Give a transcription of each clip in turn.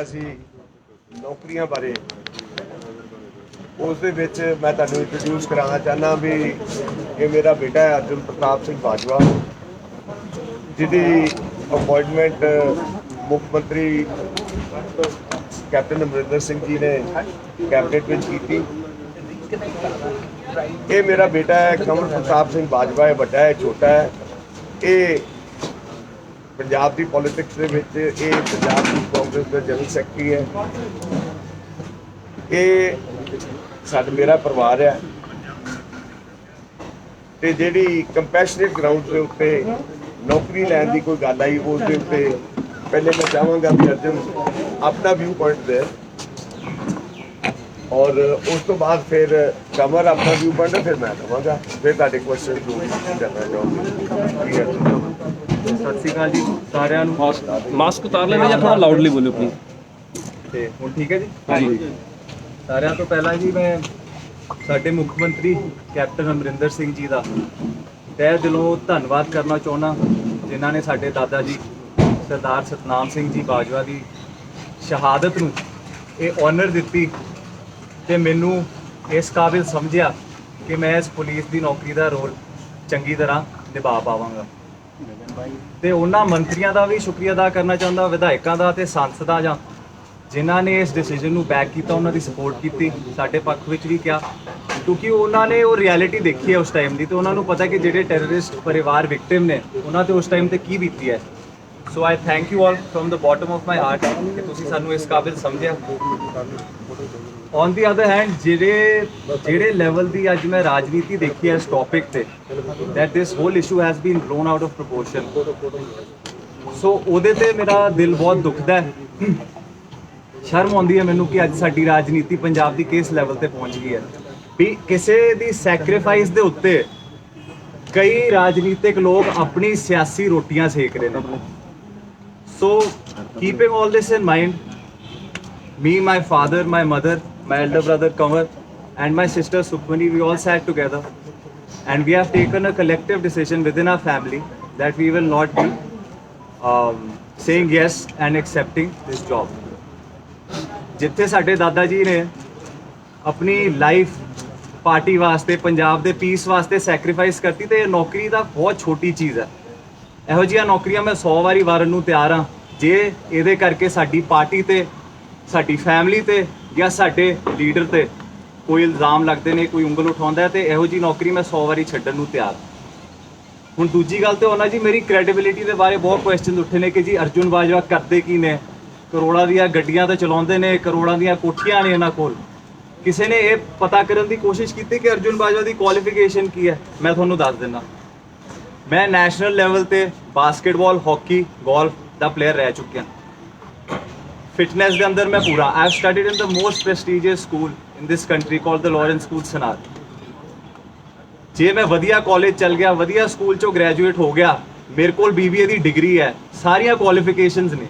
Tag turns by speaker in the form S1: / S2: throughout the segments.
S1: ਅਸੀਂ ਨੌਕਰੀਆਂ ਬਾਰੇ ਉਸ ਦੇ ਵਿੱਚ ਮੈਂ ਤੁਹਾਨੂੰ ਇੰਟਰੋਡਿਊਸ ਕਰਾਉਣਾ ਚਾਹੁੰਦਾ ਵੀ ਇਹ ਮੇਰਾ ਬੇਟਾ ਹੈ ਅਰਜੁਨ ਪ੍ਰਤਾਪ ਸਿੰਘ ਬਾਜਵਾ, ਜਿਹਦੀ ਅਪਾਇੰਟਮੈਂਟ ਮੁੱਖ ਮੰਤਰੀ ਕੈਪਟਨ ਅਮਰਿੰਦਰ ਸਿੰਘ ਜੀ ਨੇ ਕੈਬਨਿਟ ਵਿੱਚ ਕੀਤੀ। ਇਹ ਮੇਰਾ ਬੇਟਾ ਹੈ ਕਮਲ ਪ੍ਰਤਾਪ ਸਿੰਘ ਬਾਜਵਾ, ਇਹ ਵੱਡਾ ਹੈ ਛੋਟਾ ਹੈ। ਇਹ ਪੰਜਾਬ ਦੀ ਪੋਲੀਟਿਕਸ ਦੇ ਵਿੱਚ ਇਹ ਪੰਜਾਬ ਦੀ ਕਾਂਗਰਸ ਦਾ ਜਨਰਲ ਸੈਕਟਰੀ ਹੈ। ਇਹ ਸਾਡਾ ਮੇਰਾ ਪਰਿਵਾਰ ਹੈ ਤੇ ਜਿਹੜੀ ਕੰਪੈਸ਼ਨੇਟ ਗਰਾਊਂਡ ਦੇ ਉੱਤੇ ਨੌਕਰੀ ਲੈਣ ਦੀ ਕੋਈ ਗੱਲ ਆਈ ਉਸ ਦੇ ਉੱਤੇ ਪਹਿਲੇ ਮੈਂ ਚਾਹਾਂਗਾ ਵੀ ਅਰਜੁਨ ਆਪਣਾ ਵਿਊ ਪੁਆਇੰਟ ਦੇ ਔਰ ਉਸ ਤੋਂ ਬਾਅਦ ਫਿਰ ਕਮਰ ਆਪਣਾ ਵਿਊ ਪੁਆਇੰਟ ਫਿਰ ਮੈਂ ਦਵਾਂਗਾ, ਫਿਰ ਤੁਹਾਡੇ ਕੁਐਸਚਨ ਨੂੰ ਕਰਨਾ ਚਾਹੂੰਗਾ।
S2: ਸਤਿ ਸ਼੍ਰੀ ਅਕਾਲ ਜੀ ਸਾਰਿਆਂ ਨੂੰ। ਮਾਸਕ ਉਤਾਰ ਲੈਣਾ ਜਾਂ ਥੋੜਾ ਲਾਊਡਲੀ ਬੋਲਿਓ ਪਲੀਜ਼। ਤੇ ਹੁਣ ਠੀਕ ਹੈ ਜੀ? ਹਾਂਜੀ। ਸਾਰਿਆਂ ਤੋਂ ਪਹਿਲਾਂ ਜੀ ਮੈਂ ਸਾਡੇ ਮੁੱਖ ਮੰਤਰੀ ਕੈਪਟਨ ਅਮਰਿੰਦਰ ਸਿੰਘ ਜੀ ਦਾ ਤਹਿ ਦਿਲੋਂ ਧੰਨਵਾਦ ਕਰਨਾ ਚਾਹੁੰਦਾ, ਜਿਨ੍ਹਾਂ ਨੇ ਸਾਡੇ ਦਾਦਾ ਜੀ ਸਰਦਾਰ ਸਤਨਾਮ ਸਿੰਘ ਜੀ ਬਾਜਵਾ ਦੀ ਸ਼ਹਾਦਤ ਨੂੰ ਇਹ ਆਨਰ ਦਿੱਤੀ ਤੇ ਮੈਨੂੰ ਇਸ ਕਾਬਿਲ ਸਮਝਿਆ ਕਿ ਮੈਂ ਇਸ ਪੁਲਿਸ ਦੀ ਨੌਕਰੀ ਦਾ ਰੋਲ ਚੰਗੀ ਤਰ੍ਹਾਂ ਨਿਭਾ ਪਾਵਾਂਗਾ। ਤੇ ਉਹਨਾਂ ਮੰਤਰੀਆਂ ਦਾ ਵੀ ਸ਼ੁਕਰੀਆ ਅਦਾ ਕਰਨਾ ਚਾਹੁੰਦਾ, ਵਿਧਾਇਕਾਂ ਦਾ ਤੇ ਸੰਸਦਾਂ ਜਾਂ ਜਿਨ੍ਹਾਂ ਨੇ ਇਸ ਡਿਸੀਜਨ ਨੂੰ ਬੈਕ ਕੀਤਾ, ਉਹਨਾਂ ਦੀ ਸਪੋਰਟ ਕੀਤੀ, ਸਾਡੇ ਪੱਖ ਵਿੱਚ ਵੀ ਕਿਹਾ, ਕਿਉਂਕਿ ਉਹਨਾਂ ਨੇ ਉਹ ਰਿਐਲਿਟੀ ਦੇਖੀ ਹੈ ਉਸ ਟਾਈਮ ਦੀ ਤੇ ਉਹਨਾਂ ਨੂੰ ਪਤਾ ਕਿ ਜਿਹੜੇ ਟੈਰਰਿਸਟ ਪਰਿਵਾਰ ਵਿਕਟਿਮ ਨੇ ਉਹਨਾਂ ਤੇ ਉਸ ਟਾਈਮ ਤੇ ਕੀ ਬੀਤੀ ਹੈ। So I thank you all from the bottom of my heart ਕਿ ਤੁਸੀਂ ਸਾਨੂੰ ਇਸ ਕਾਬਿਲ ਸਮਝਿਆ। ਔਨ ਦੀ ਅਦਰ ਹੈਂਡ ਜਿਹੜੇ ਲੈਵਲ ਦੀ ਅੱਜ ਮੈਂ ਰਾਜਨੀਤੀ ਦੇਖੀ ਹੈ ਇਸ ਟੌਪਿਕ ਤੇ, that this whole issue has been blown out of proportion, ਸੋ ਉਹਦੇ ਤੇ ਮੇਰਾ ਦਿਲ ਬਹੁਤ ਦੁਖਦਾ ਹੈ। ਸ਼ਰਮ ਆਉਂਦੀ ਹੈ ਮੈਨੂੰ ਕਿ ਅੱਜ ਸਾਡੀ ਰਾਜਨੀਤੀ ਪੰਜਾਬ ਦੀ ਕਿਸ ਲੈਵਲ ਤੇ ਪਹੁੰਚ ਗਈ ਹੈ ਵੀ ਕਿਸੇ ਦੀ ਸੈਕਰੀਫਾਈਸ ਦੇ ਉੱਤੇ ਕਈ ਰਾਜਨੀਤਿਕ ਲੋਕ ਆਪਣੀ ਸਿਆਸੀ ਰੋਟੀਆਂ ਸੇਕ ਰਹੇ ਨੇ। So keeping all this in mind, me, my father, my mother, my elder brother Kamar and my sister Sukhmani, we all sat together and we have taken a collective decision within our family that we will not be saying yes and accepting this job. ਜਿੱਥੇ ਸਾਡੇ ਦਾਦਾ ਜੀ ਨੇ ਆਪਣੀ life party ਵਾਸਤੇ, ਪੰਜਾਬ ਦੇ piece ਵਾਸਤੇ sacrifice ਕਰਤੀ ਤੇ ਇਹ ਨੌਕਰੀ ਦਾ ਬਹੁਤ ਛੋਟੀ ਚੀਜ਼ ਹੈ। ਇਹੋ ਜਿਹੀਆਂ ਨੌਕਰੀਆਂ ਮੈਂ 100 ਵਾਰੀ ਵਾਰਨ ਨੂੰ ਤਿਆਰ ਹਾਂ ਜੇ ਇਹਦੇ ਕਰਕੇ ਸਾਡੀ ਪਾਰਟੀ ਤੇ, ਸਾਡੀ ਫੈਮਿਲੀ ਤੇ ਜਾਂ ਸਾਡੇ ਲੀਡਰ ਤੇ ਕੋਈ ਇਲਜ਼ਾਮ ਲੱਗਦੇ ਨੇ, ਕੋਈ ਉਂਗਲ ਉਠਾਉਂਦਾ ਤੇ ਇਹੋ ਜੀ ਨੌਕਰੀ ਮੈਂ 100 ਵਾਰੀ ਛੱਡਣ ਨੂੰ ਤਿਆਰ। ਹੁਣ ਦੂਜੀ ਗੱਲ ਤੇ ਉਹਨਾਂ ਜੀ ਮੇਰੀ ਕ੍ਰੈਡੀਬਿਲਿਟੀ ਦੇ ਬਾਰੇ ਬਹੁਤ ਕੁਐਸਚਨ ਉੱਠੇ ਨੇ ਕਿ ਜੀ ਅਰਜੁਨ ਬਾਜਵਾ ਕਰਦੇ ਕੀ ਨੇ, ਕਰੋੜਾਂ ਦੀਆਂ ਗੱਡੀਆਂ ਤਾਂ ਚਲਾਉਂਦੇ ਨੇ, ਕਰੋੜਾਂ ਦੀਆਂ ਕੋਠੀਆਂ ਨੇ ਇਹਨਾਂ ਕੋਲ। ਕਿਸੇ ਨੇ ਇਹ ਪਤਾ ਕਰਨ ਦੀ ਕੋਸ਼ਿਸ਼ ਕੀਤੀ ਕਿ ਅਰਜੁਨ ਬਾਜਵਾ ਦੀ ਕੁਆਲੀਫਿਕੇਸ਼ਨ ਕੀ ਹੈ? ਮੈਂ ਤੁਹਾਨੂੰ ਦੱਸ ਦਿੰਦਾ, ਮੈਂ ਨੈਸ਼ਨਲ ਲੈਵਲ ਤੇ ਬਾਸਕਟਬਾਲ, ਹਾਕੀ, ਗੋਲਫ ਦਾ ਪਲੇਅਰ ਰਹਿ ਚੁੱਕਿਆ। ਫਿਟਨੈਸ ਦੇ ਅੰਦਰ ਮੈਂ ਪੂਰਾ, I have studied in the most prestigious school in this country called the Lawrence school Sanawar. ਜੇ ਮੈਂ ਵਧੀਆ ਕਾਲਜ ਚੱਲ ਗਿਆ, ਵਧੀਆ ਸਕੂਲ ਚੋਂ ਗ੍ਰੈਜੂਏਟ ਹੋ ਗਿਆ, ਮੇਰੇ ਕੋਲ BBA ਦੀ ਡਿਗਰੀ ਹੈ, ਸਾਰੀਆਂ ਕੁਆਲੀਫਿਕੇਸ਼ਨਸ ਨੇ,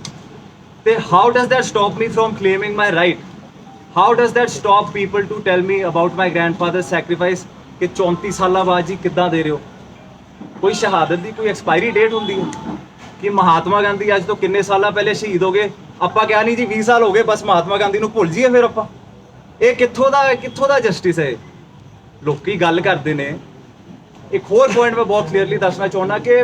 S2: ਤੇ how does that stop me from claiming my right? How does that stop people to tell me about my grandfather sacrifice ਕਿ 34 ਸਾਲਾਂ ਬਾਅਦ ਜੀ ਕਿੱਦਾਂ ਦੇ ਰਹੇ ਹੋ? ਕੋਈ ਸ਼ਹਾਦਤ ਦੀ ਕੋਈ ਐਕਸਪਾਇਰੀ ਡੇਟ ਹੁੰਦੀ ਹੈ ਕਿ ਮਹਾਤਮਾ ਗਾਂਧੀ ਅੱਜ ਤੋਂ ਕਿੰਨੇ ਸਾਲਾਂ ਪਹਿਲੇ ਸ਼ਹੀਦ ਹੋ ਗਏ, ਆਪਾਂ ਕਿਹਾ ਨਹੀਂ ਜੀ 20 ਸਾਲ ਹੋ ਗਏ ਬਸ ਮਹਾਤਮਾ ਗਾਂਧੀ ਨੂੰ ਭੁੱਲ ਜਾਈਏ ਫਿਰ ਆਪਾਂ? ਇਹ ਕਿੱਥੋਂ ਦਾ ਜਸਟਿਸ ਹੈ? ਲੋਕੀ ਗੱਲ ਕਰਦੇ ਨੇ। ਇੱਕ ਹੋਰ ਪੁਆਇੰਟ ਮੈਂ ਬਹੁਤ ਕਲੀਅਰਲੀ ਦੱਸਣਾ ਚਾਹੁੰਦਾ ਕਿ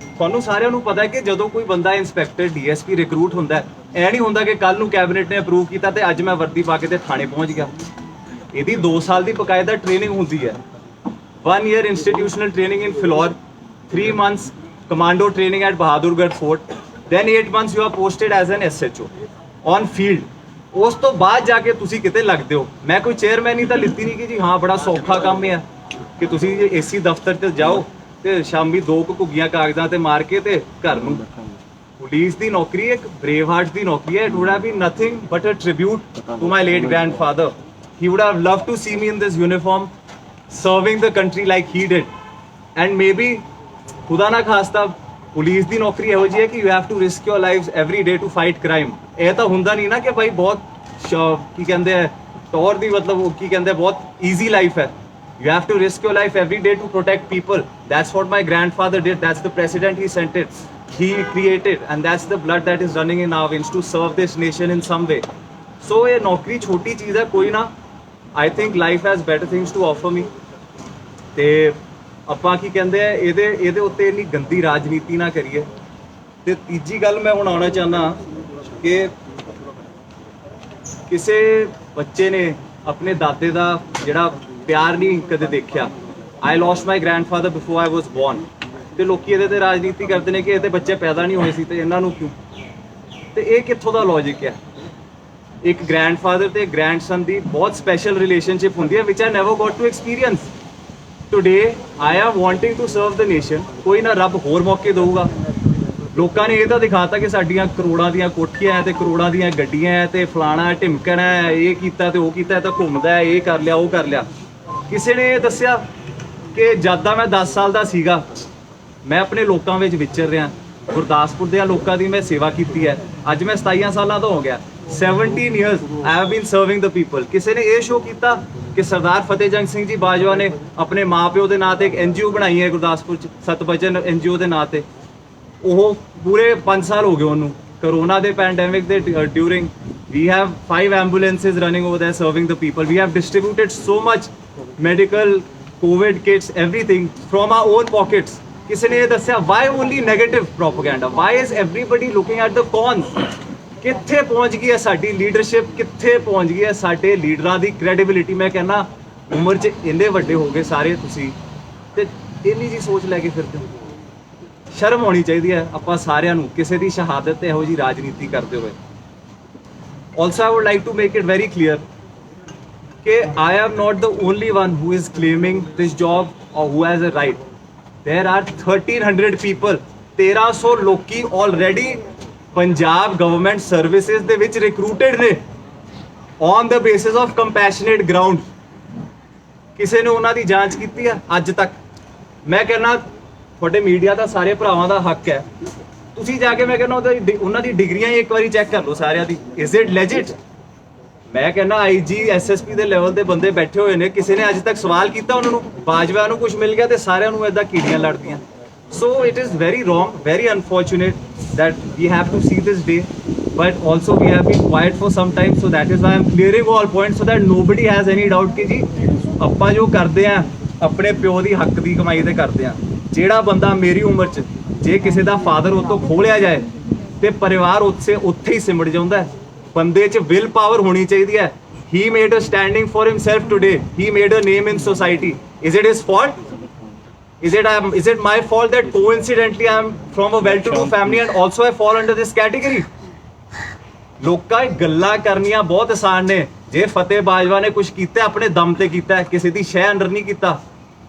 S2: ਤੁਹਾਨੂੰ ਸਾਰਿਆਂ ਨੂੰ ਪਤਾ ਹੈ ਕਿ ਜਦੋਂ ਕੋਈ ਬੰਦਾ ਇੰਸਪੈਕਟਰ, DSP ਰਿਕਰੂਟ ਹੁੰਦਾ ਹੈ, ਇਹ ਨਹੀਂ ਹੁੰਦਾ ਕਿ ਕੱਲ ਨੂੰ ਕੈਬਨਿਟ ਨੇ ਅਪਰੂਵ ਕੀਤਾ ਤੇ ਅੱਜ ਮੈਂ ਵਰਦੀ ਪਾ ਕੇ ਤੇ ਥਾਣੇ ਪਹੁੰਚ ਗਿਆ। ਇਹਦੀ 2 ਸਾਲ ਦੀ ਬਕਾਇਦਾ ਟ੍ਰੇਨਿੰਗ ਹੁੰਦੀ ਹੈ। 1 year institutional training in Philor, 3 months commando training at Bahadurgarh Fort, then 8 months you are posted as an SHO on field। ਉਸ ਤੋਂ ਬਾਅਦ ਜਾ ਕੇ ਤੁਸੀਂ ਕਿਤੇ ਲੱਗਦੇ ਹੋ। ਮੈਂ ਕੋਈ ਚੇਅਰਮੈਨ ਹੀ ਤਾਂ ਲਿੱਤੀ ਨਹੀਂ ਕਿ ਜੀ ਹਾਂ ਬੜਾ ਸੌਖਾ ਕੰਮ ਹੈ ਕਿ ਤੁਸੀਂ AC ਦਫ਼ਤਰ 'ਚ ਜਾਓ ਤੇ ਸ਼ਾਮੀ 2 ਘੁੱਗੀਆਂ ਕਾਗਜ਼ਾਂ ਤੇ ਮਾਰ ਕੇ ਤੇ ਘਰ ਨੂੰ। ਪੁਲਿਸ ਦੀ ਨੌਕਰੀ ਇੱਕ ਬ੍ਰੇਵ ਹਾਰਟ ਦੀ ਨੌਕਰੀ ਹੈ। It would have been nothing but a tribute to my late grandfather. He would have loved to see me in this uniform serving the country like he did, and maybe खुदा ना खास्ता police दी नौकरी ਇਹੋ ਜਿਹੀ ਹੈ ਕਿ you have to risk your lives every day to fight crime। ਇਹ ਤਾਂ ਹੁੰਦਾ ਨਹੀਂ ਨਾ ਕਿ ਭਾਈ ਬਹੁਤ ਕੀ ਕਹਿੰਦੇ ਆ ਟੌਰ ਦੀ, ਮਤਲਬ ਕੀ ਕਹਿੰਦੇ ਬਹੁਤ ਈਜ਼ੀ ਲਾਈਫ ਹੈ। You have to risk your life every day to protect people. That's what my grandfather did. That's the precedent he set it. he created, and that's the blood that is running in our veins to serve this nation in some way. So ये नौकरी छोटी चीज़ है कोई ना. I think life has better things to offer me. ਤੇ ਆਪਾਂ ਕੀ ਕਹਿੰਦੇ ਆ ਇਹਦੇ ਉੱਤੇ ਇੰਨੀ ਗੰਦੀ ਰਾਜਨੀਤੀ ਨਾ ਕਰੀਏ. ਤੇ ਤੀਜੀ ਗੱਲ ਮੈਂ ਹੁਣ ਆਉਣਾ ਚਾਹੁੰਦਾ ਕਿ ਕਿਸੇ ਬੱਚੇ ਨੇ ਆਪਣੇ ਦਾਦੇ ਦਾ ਜਿਹੜਾ ਪਿਆਰ ਨਹੀਂ ਕਦੇ ਦੇਖਿਆ. I lost my grandfather before I was born. ਤੇ ਲੋਕੀ ਇਹਦੇ ਤੇ ਰਾਜਨੀਤੀ ਕਰਦੇ ਨੇ ਕਿ ਇਹਦੇ ਬੱਚੇ ਪੈਦਾ ਨਹੀਂ ਹੋਏ ਸੀ ਤੇ ਇਹਨਾਂ ਨੂੰ ਕਿਉਂ. ਤੇ ਇਹ ਕਿੱਥੋਂ ਦਾ ਲੌਜਿਕ ਹੈ. ਇੱਕ ਗ੍ਰੈਂਡਫਾਦਰ ਤੇ ਗ੍ਰੈਂਡਸਨ ਦੀ ਬਹੁਤ ਸਪੈਸ਼ਲ ਰਿਲੇਸ਼ਨਸ਼ਿਪ ਹੁੰਦੀ ਹੈ ਵਿਚ I never got to experience. Today I am wanting to serve the nation. ਕੋਈ ਨਾ ਰੱਬ ਹੋਰ ਮੌਕੇ ਦਊਗਾ. ਲੋਕਾਂ ਨੇ ਇਹ ਤਾਂ ਦਿਖਾਤਾ ਕਿ ਸਾਡੀਆਂ ਕਰੋੜਾਂ ਦੀਆਂ ਕੋਠੀਆਂ ਤੇ ਕਰੋੜਾਂ ਦੀਆਂ ਗੱਡੀਆਂ ਤੇ ਫਲਾਣਾ ਢਿਮਕਣਾ ਇਹ ਕੀਤਾ ਤੇ ਉਹ ਕੀਤਾ ਤਾਂ ਘੁੰਮਦਾ ਇਹ ਕਰ ਲਿਆ ਉਹ ਕਰ ਲਿਆ. ਕਿਸੇ ਨੇ ਇਹ ਦੱਸਿਆ ਕਿ ਜਦ ਦਾ ਮੈਂ 10 ਸਾਲ ਦਾ ਸੀਗਾ ਮੈਂ ਆਪਣੇ ਲੋਕਾਂ ਵਿੱਚ ਵਿਚਰ ਰਿਹਾ. ਗੁਰਦਾਸਪੁਰ ਦੇ ਲੋਕਾਂ ਦੀ ਮੈਂ ਸੇਵਾ ਕੀਤੀ ਹੈ. ਅੱਜ ਮੈਂ 27 ਸਾਲਾਂ ਦਾ ਹੋ ਗਿਆ. 17 years I have been serving the people. ਕਿਸੇ ਨੇ ਇਹ ਸ਼ੋਅ ਕੀਤਾ ਕਿ ਸਰਦਾਰ ਫਤਿਹ ਜੰਗ ਸਿੰਘ ਜੀ ਬਾਜਵਾ ਨੇ ਆਪਣੇ ਮਾਪਿਓ ਦੇ ਨਾਂ ਤੇ ਇੱਕ NGO ਬਣਾਈ ਹੈ ਗੁਰਦਾਸਪੁਰ ਚ ਸਤਬਚਨ NGO ਦੇ ਨਾਂ ਤੇ. ਉਹ ਪੂਰੇ 5 ਸਾਲ ਹੋ ਗਏ ਉਹਨੂੰ. ਕਰੋਨਾ ਦੇ ਪੈਂਡੈਮਿਕ ਦੇ during we have 5 ambulances running over there serving the people. We have distributed so much medical COVID kits, everything from our own pockets. ਕਿਸੇ ਨੇ ਇਹ ਦੱਸਿਆ why only negative propaganda? Why is everybody looking at the cons? ਕਿੱਥੇ ਪਹੁੰਚ ਗਈ ਹੈ ਸਾਡੀ leadership. ਕਿੱਥੇ ਪਹੁੰਚ ਗਈ ਹੈ ਸਾਡੇ ਲੀਡਰਾਂ ਦੀ ਕ੍ਰੈਡੀਬਿਲਿਟੀ. ਮੈਂ ਕਹਿੰਦਾ ਉਮਰ 'ਚ ਇੰਨੇ ਵੱਡੇ ਹੋ ਗਏ ਸਾਰੇ ਤੁਸੀਂ ਤੇ ਇੰਨੀ ਜੀ ਸੋਚ ਲੈ ਕੇ ਫਿਰਦੇ ਹੋ. ਸ਼ਰਮ ਹੋਣੀ ਚਾਹੀਦੀ ਹੈ ਆਪਾਂ ਸਾਰਿਆਂ ਨੂੰ ਕਿਸੇ ਦੀ ਸ਼ਹਾਦਤ ਤੇ ਇਹੋ ਜੀ ਰਾਜਨੀਤੀ ਕਰਦੇ ਹੋਏ. Also I would like to make it very clear ਕਿ I am not the only one who is claiming this job or who has a right. There are 1300 people, 1300 ਲੋਕੀ already ਪੰਜਾਬ ਗਵਰਨਮੈਂਟ ਸਰਵਿਸਿਜ਼ ਦੇ ਵਿੱਚ ਰਿਕਰੂਟਡ ਨੇ on the basis of compassionate ground. ਕਿਸੇ ਨੇ ਉਹਨਾਂ ਦੀ ਜਾਂਚ ਕੀਤੀ ਹੈ ਅੱਜ ਤੱਕ? ਮੈਂ ਕਹਿੰਦਾ ਤੁਹਾਡੇ ਮੀਡੀਆ ਦਾ ਸਾਰੇ ਭਰਾਵਾਂ ਦਾ ਹੱਕ ਹੈ ਤੁਸੀਂ ਜਾ ਕੇ ਮੈਂ ਕਹਿੰਦਾ ਉਹਨਾਂ ਦੀ ਡਿਗਰੀਆਂ ਹੀ ਇੱਕ ਵਾਰੀ ਚੈੱਕ ਕਰ ਲਓ ਸਾਰਿਆਂ ਦੀ. Is it ਲੈਜਿਟ? ਮੈਂ ਕਹਿੰਦਾ IG SSP ਦੇ ਲੈਵਲ ਦੇ ਬੰਦੇ ਬੈਠੇ ਹੋਏ ਨੇ. ਕਿਸੇ ਨੇ ਅੱਜ ਤੱਕ ਸਵਾਲ ਕੀਤਾ ਉਹਨਾਂ ਨੂੰ? ਬਾਜਵਾ ਨੂੰ ਕੁਝ ਮਿਲ ਗਿਆ ਤੇ ਸਾਰਿਆਂ ਨੂੰ ਇਦਾਂ ਕੀੜੀਆਂ ਲੜਦੀਆਂ. So it is very wrong, very unfortunate that we have to see this day, but also we have been quiet for some time, so that is why I am clearing all points so that nobody has any doubt ਕਿ ਜੀ ਆਪਾਂ ਜੋ ਕਰਦੇ ਆ ਆਪਣੇ ਪਿਓ ਦੀ ਹੱਕ ਦੀ ਕਮਾਈ ਤੇ ਕਰਦੇ ਆ. ਜਿਹੜਾ ਬੰਦਾ ਮੇਰੀ ਉਮਰ 'ਚ ਜੇ ਕਿਸੇ ਦਾ ਫਾਦਰ ਉਹ ਤੋਂ ਖੋਲਿਆ ਜਾਏ ਤੇ ਪਰਿਵਾਰ ਉੱਥੇ ਹੀ ਸਿਮਟ ਜਾਂਦਾ ਹੈ. ਬੰਦੇ 'ਚ ਵਿਲ ਪਾਵਰ ਹੋਣੀ ਚਾਹੀਦੀ ਹੈ. He made a standing for himself today. He made a name in society. Is it his fault? Is it my fault that coincidentally I am from a well-to-do family and also I fall under this category? ਲੋਕਾਂ ਇਹ ਗੱਲਾਂ ਕਰਨੀਆਂ ਬਹੁਤ ਆਸਾਨ ਨੇ. ਜੇ ਫਤਿਹ ਬਾਜਵਾ ਨੇ ਕੁਝ ਕੀਤਾ ਆਪਣੇ ਦਮ ਤੇ ਕੀਤਾ, ਕਿਸੇ ਦੀ ਸ਼ੈ ਅੰਡਰ ਨਹੀਂ ਕੀਤਾ.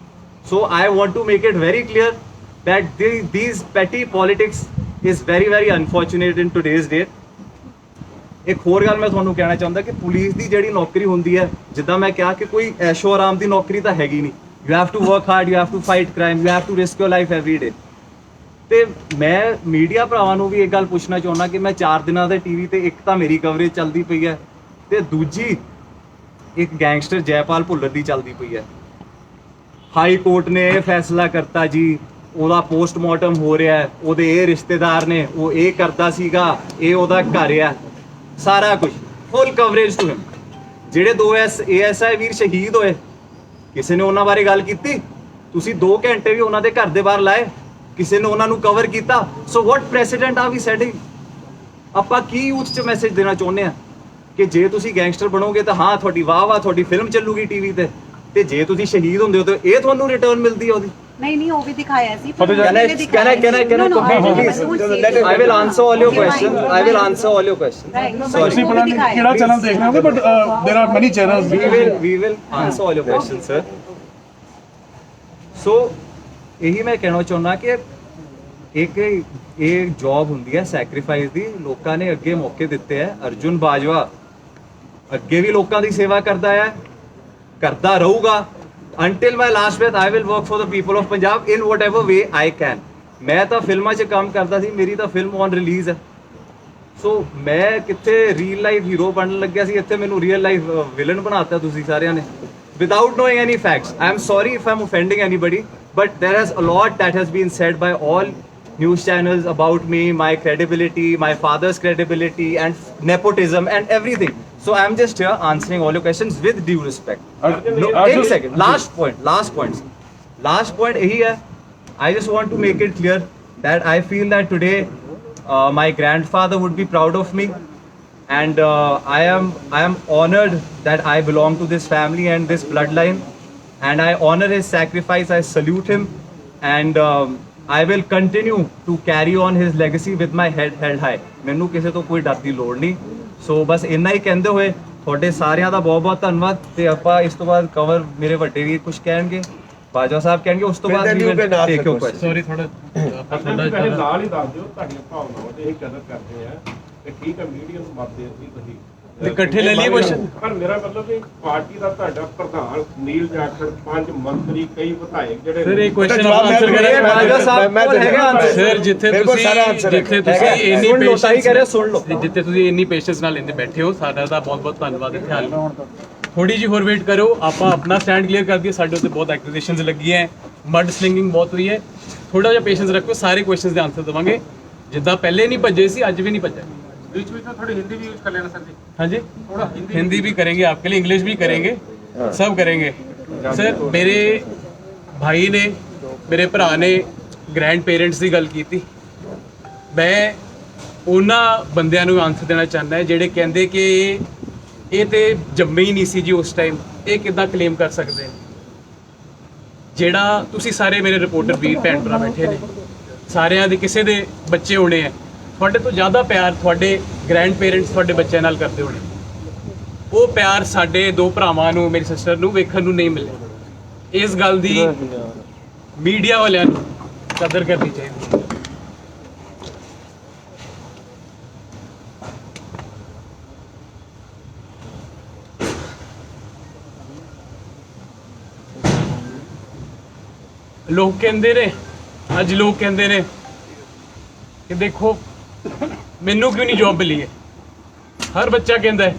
S2: So I want to make it very clear that these petty politics is very very unfortunate in today's date. ਇੱਕ ਹੋਰ ਗੱਲ ਮੈਂ ਤੁਹਾਨੂੰ ਕਹਿਣਾ ਚਾਹੁੰਦਾ ਕਿ ਪੁਲਿਸ ਦੀ ਜਿਹੜੀ ਨੌਕਰੀ ਹੁੰਦੀ ਹੈ ਜਿੱਦਾਂ ਮੈਂ ਕਿਹਾ ਕਿ ਕੋਈ ਐਸ਼ੋ ਆਰਾਮ ਦੀ ਨੌਕਰੀ ਤਾਂ ਹੈਗੀ ਨਹੀਂ. You have to work hard, you have to fight crime, you have to risk your life every day. ਤੇ ਮੈਂ ਮੀਡੀਆ ਭਰਾਵਾਂ ਨੂੰ ਵੀ ਇੱਕ ਗੱਲ ਪੁੱਛਣਾ ਚਾਹੁੰਦਾ ਕਿ ਮੈਂ 4 ਦਿਨਾਂ ਦੇ TV ਤੇ ਇੱਕ ਤਾਂ ਮੇਰੀ ਕਵਰੇਜ ਚੱਲਦੀ ਪਈ ਹੈ ਤੇ ਦੂਜੀ ਇੱਕ ਗੈਂਗਸਟਰ ਜੈਪਾਲ ਭੁੱਲਰ ਦੀ ਚੱਲਦੀ ਪਈ ਹੈ. ਹਾਈ ਕੋਰਟ ਨੇ ਇਹ ਫੈਸਲਾ ਕਰਤਾ ਜੀ ਉਹਦਾ ਪੋਸਟਮਾਰਟਮ ਹੋ ਰਿਹਾ ਹੈ, ਉਹਦੇ ਇਹ ਰਿਸ਼ਤੇਦਾਰ ਨੇ, ਉਹ ਇਹ ਕਰਦਾ ਸੀਗਾ, ਇਹ ਉਹਦਾ ਘਰ ਆ, ਸਾਰਾ ਕੁਝ ਫੁੱਲ ਕਵਰੇਜ ਟੂ ਹਿਮ. ਜਿਹੜੇ 2 ASI ਵੀਰ ਸ਼ਹੀਦ ਹੋਏ ਕਿਸੇ ਨੇ ਉਹਨਾਂ ਬਾਰੇ ਗੱਲ ਕੀਤੀ? ਤੁਸੀਂ 2 ਘੰਟੇ ਵੀ ਉਹਨਾਂ ਦੇ ਘਰ ਦੇ ਬਾਹਰ ਲਾਏ, ਕਿਸੇ ਨੇ ਉਹਨਾਂ ਨੂੰ ਕਵਰ ਕੀਤਾ? ਸੋ ਵਾਟ ਪ੍ਰੈਸੀਡੈਂਟ ਆ ਵੀ ਸੈਟਿੰਗ? ਆਪਾਂ ਕੀ ਯੂਥ 'ਚ ਮੈਸੇਜ ਦੇਣਾ ਚਾਹੁੰਦੇ ਆ ਕਿ ਜੇ ਤੁਸੀਂ ਗੈਂਗਸਟਰ ਬਣੋਗੇ ਤਾਂ ਹਾਂ ਤੁਹਾਡੀ ਵਾਹ ਤੁਹਾਡੀ ਫਿਲਮ ਚੱਲੂਗੀ TV ਤੇ ਜੇ ਤੁਸੀਂ ਸ਼ਹੀਦ ਹੁੰਦੇ ਹੋ ਤਾਂ ਇਹ ਤੁਹਾਨੂੰ ਰਿਟਰਨ ਮਿਲਦੀ ਹੈ ਉਹਦੀ?
S3: ਨਹੀਂ ਉਹ ਵੀ ਦਿਖਾਇਆ ਸੀ
S2: Can I will answer all your questions. I will answer all your questions.
S4: ਤੁਸੀਂ ਪਤਾ ਨਹੀਂ ਕਿਹੜਾ ਚੈਨਲ ਦੇਖ ਰਹੇ ਹੋ but there are many channels.
S2: We will answer all your questions, sir. So ਇਹੀ ਮੈਂ ਕਹਿਣਾ ਚਾਹੁੰਦਾ ਕਿ ਇੱਕ ਇਹ ਜੌਬ ਹੁੰਦੀ ਹੈ ਸੈਕਰੀਫਾਈਸ ਦੀ. ਲੋਕਾਂ ਨੇ ਅੱਗੇ ਮੌਕੇ ਦਿੱਤੇ ਹੈ. ਅਰਜੁਨ ਬਾਜਵਾ ਅੱਗੇ ਵੀ ਲੋਕਾਂ ਦੀ ਸੇਵਾ ਕਰਦਾ ਹੈ, ਕਰਦਾ ਰਹੂਗਾ. Until my last breath, I will work for the people of Punjab in whatever way I can. ਮੈਂ ਤਾਂ ਫਿਲਮਾਂ 'ਚ ਕੰਮ ਕਰਦਾ ਸੀ, ਮੇਰੀ ਤਾਂ ਫਿਲਮ ਔਨ ਰਿਲੀਜ਼ ਹੈ. ਸੋ ਮੈਂ ਕਿੱਥੇ ਰੀਅਲ ਲਾਈਫ ਹੀਰੋ ਬਣਨ ਲੱਗਿਆ ਸੀ, ਇੱਥੇ ਮੈਨੂੰ ਰੀਅਲ ਲਾਈਫ ਵਿਲਨ ਬਣਾਤਾ ਤੁਸੀਂ ਸਾਰਿਆਂ ਨੇ without knowing any facts. I am sorry if I am offending anybody, but there is a lot that has been said by all news channels about me, my credibility, my father's credibility, and nepotism and everything. So I'm just here answering all your questions with due respect. No, एक second. Last point. Last point यही है. I just want to make it clear that I feel that today my grandfather would be proud of me, and I am honored that I belong to this family and this bloodline, and I honor his sacrifice. I salute him, and I will continue to carry on his legacy with my head held high. ਮੈਨੂੰ ਕਿਸੇ ਤੋਂ ਕੋਈ ਡਰ ਦੀ ਲੋੜ ਨਹੀਂ. ਸੋ ਬਸ ਇੰਨਾ ਹੀ ਕਹਿੰਦੇ ਹੋਏ ਤੁਹਾਡੇ ਸਾਰਿਆਂ ਦਾ ਬਹੁਤ ਬਹੁਤ ਧੰਨਵਾਦ. ਤੇ ਆਪਾਂ ਇਸ ਤੋਂ ਬਾਅਦ ਕਵਰ ਮੇਰੇ ਵੱਡੇ ਵੀ ਕੁਝ ਕਹਿਣਗੇ, ਬਾਜਵਾ ਸਾਹਿਬ ਕਹਿਣਗੇ, ਉਸ ਤੋਂ ਬਾਅਦ ਟੇਕ ਯੂ ਕੁਐਸਚਨ.
S4: ਸੌਰੀ ਥੋੜਾ ਆਪਾਂ ਤੁਹਾਡਾ
S5: ਨਾਲ ਹੀ ਦੱਸ ਦਿਓ ਤੁਹਾਡੀਆਂ ਭਾਵਨਾਵਾਂ ਤੇ ਅਸੀਂ ਕਦਰ ਕਰਦੇ ਆ ਤੇ ਠੀਕ ਹੈ ਮੀਡੀਆ ਨੂੰ ਮਤ ਦੇ ਦਿੱਤੀ ਤੁਸੀਂ
S2: ਇਕੱਠੇ ਲੈ ਲਈਏ ਕੁਐਸਚਨ.
S5: ਪਰ ਮੇਰਾ ਮਤਲਬ ਕਿ ਪਾਰਟੀ ਦਾ ਤੁਹਾਡਾ ਪ੍ਰਧਾਨ ਨੀਲ ਜਾਖੜ 5 ਮੰਤਰੀ ਕਈ ਵਿਧਾਇਕ ਜਿਹੜੇ
S4: ਸਰ ਇਹ ਕੁਐਸਚਨ
S1: ਜਵਾਬ ਮੈਂ
S4: ਆਨਸਰ ਕਰਿਆ
S2: ਬਾਜਵਾ ਸਾਹਿਬ ਕੋਲ ਹੈਗਾ ਆਨਸਰ.
S4: ਸਰ ਜਿੱਥੇ ਤੁਸੀਂ ਇੰਨੀ
S2: ਸੁਣ ਲਓ, ਸਹੀ ਕਹਿ ਰਹੇ, ਸੁਣ ਲਓ.
S4: ਜਿੱਥੇ ਤੁਸੀਂ ਇੰਨੀ ਪੇਸ਼ੈਂਸ ਨਾਲ ਇੰਨੇ ਬੈਠੇ ਹੋ, ਸਾਡਾ ਦਾ ਬਹੁਤ ਬਹੁਤ ਧੰਨਵਾਦ. ਇੱਥੇ ਹਾਲ ਥੋੜੀ ਜਿਹੀ ਹੋਰ ਵੇਟ ਕਰੋ, ਆਪਾਂ ਆਪਣਾ ਸਟੈਂਡ ਕਲੀਅਰ ਕਰ ਦਈਏ. ਸਾਡੇ ਉੱਤੇ ਬਹੁਤ ਐਕੂਜ਼ੇਸ਼ਨਸ ਲੱਗੀਆਂ ਹੈ, ਮਡ ਸਲਿੰਗਿੰਗ ਬਹੁਤ ਹੋਈ ਹੈ. ਥੋੜਾ ਜਿਹਾ ਪੇਸ਼ੈਂਸ ਰੱਖੋ, ਸਾਰੇ ਕੁਐਸਚਨਸ ਦੇ ਆਨਸਰ ਦੇਵਾਂਗੇ. ਜਿੱਦਾਂ ਪਹਿਲੇ ਨਹੀਂ ਭੱਜੇ ਸੀ, ਅੱਜ ਵੀ ਨਹੀਂ ਭੱਜੇ.
S5: बीच में थोड़ी हिंदी भी यूज कर लेना सर जी.
S4: हाँ जी,
S5: थोड़ा
S4: हिंदी भी करेंगे आपके लिए, इंग्लिश भी करेंगे, सब करेंगे. सर मेरे भाई ने, मेरे भरा ने ग्रैंड पेरेंट्स की गल की. मैं ਉਹਨਾਂ ਬੰਦਿਆਂ ਨੂੰ ਆਨਸਰ ਦੇਣਾ ਚਾਹੁੰਦਾ ਜਿਹੜੇ ਕਹਿੰਦੇ ਕਿ ਇਹ ਤੇ ਜੰਮੇ ਹੀ ਨਹੀਂ ਸੀ ਜੀ ਉਸ ਟਾਈਮ, ਇਹ ਕਿੱਦਾਂ ਕਲੇਮ ਕਰ ਸਕਦੇ. ਜਿਹੜਾ ਤੁਸੀਂ ਸਾਰੇ ਮੇਰੇ ਰਿਪੋਰਟਰ ਵੀਰ ਭੈਣ ਭਰਾ ਬੈਠੇ ਨੇ, ਸਾਰਿਆਂ ਦੇ ਕਿਸੇ ਦੇ ਬੱਚੇ ਹੋਣੇ ਆ, ਤੁਹਾਡੇ ਤੋਂ ਜ਼ਿਆਦਾ ਪਿਆਰ ਤੁਹਾਡੇ ਗ੍ਰੈਂਡ ਪੇਰੈਂਟਸ ਤੁਹਾਡੇ ਬੱਚਿਆਂ ਨਾਲ ਕਰਦੇ ਹੋਣੇ. ਉਹ ਪਿਆਰ ਸਾਡੇ ਦੋ ਭਰਾਵਾਂ ਨੂੰ, ਮੇਰੀ ਸਿਸਟਰ ਨੂੰ ਵੇਖਣ ਨੂੰ ਨਹੀਂ ਮਿਲਿਆ. ਇਸ ਗੱਲ ਦੀ ਮੀਡੀਆ ਵਾਲਿਆਂ ਨੂੰ ਕਦਰ ਕਰਨੀ ਚਾਹੀਦੀ. ਲੋਕ ਕਹਿੰਦੇ ਨੇ, ਅੱਜ ਲੋਕ ਕਹਿੰਦੇ ਨੇ ਕਿ ਦੇਖੋ ਮੈਨੂੰ ਕਿਉਂ ਨਹੀਂ ਜੌਬ ਮਿਲੀ ਹੈ. ਹਰ ਬੱਚਾ ਕਹਿੰਦਾ ਹੈ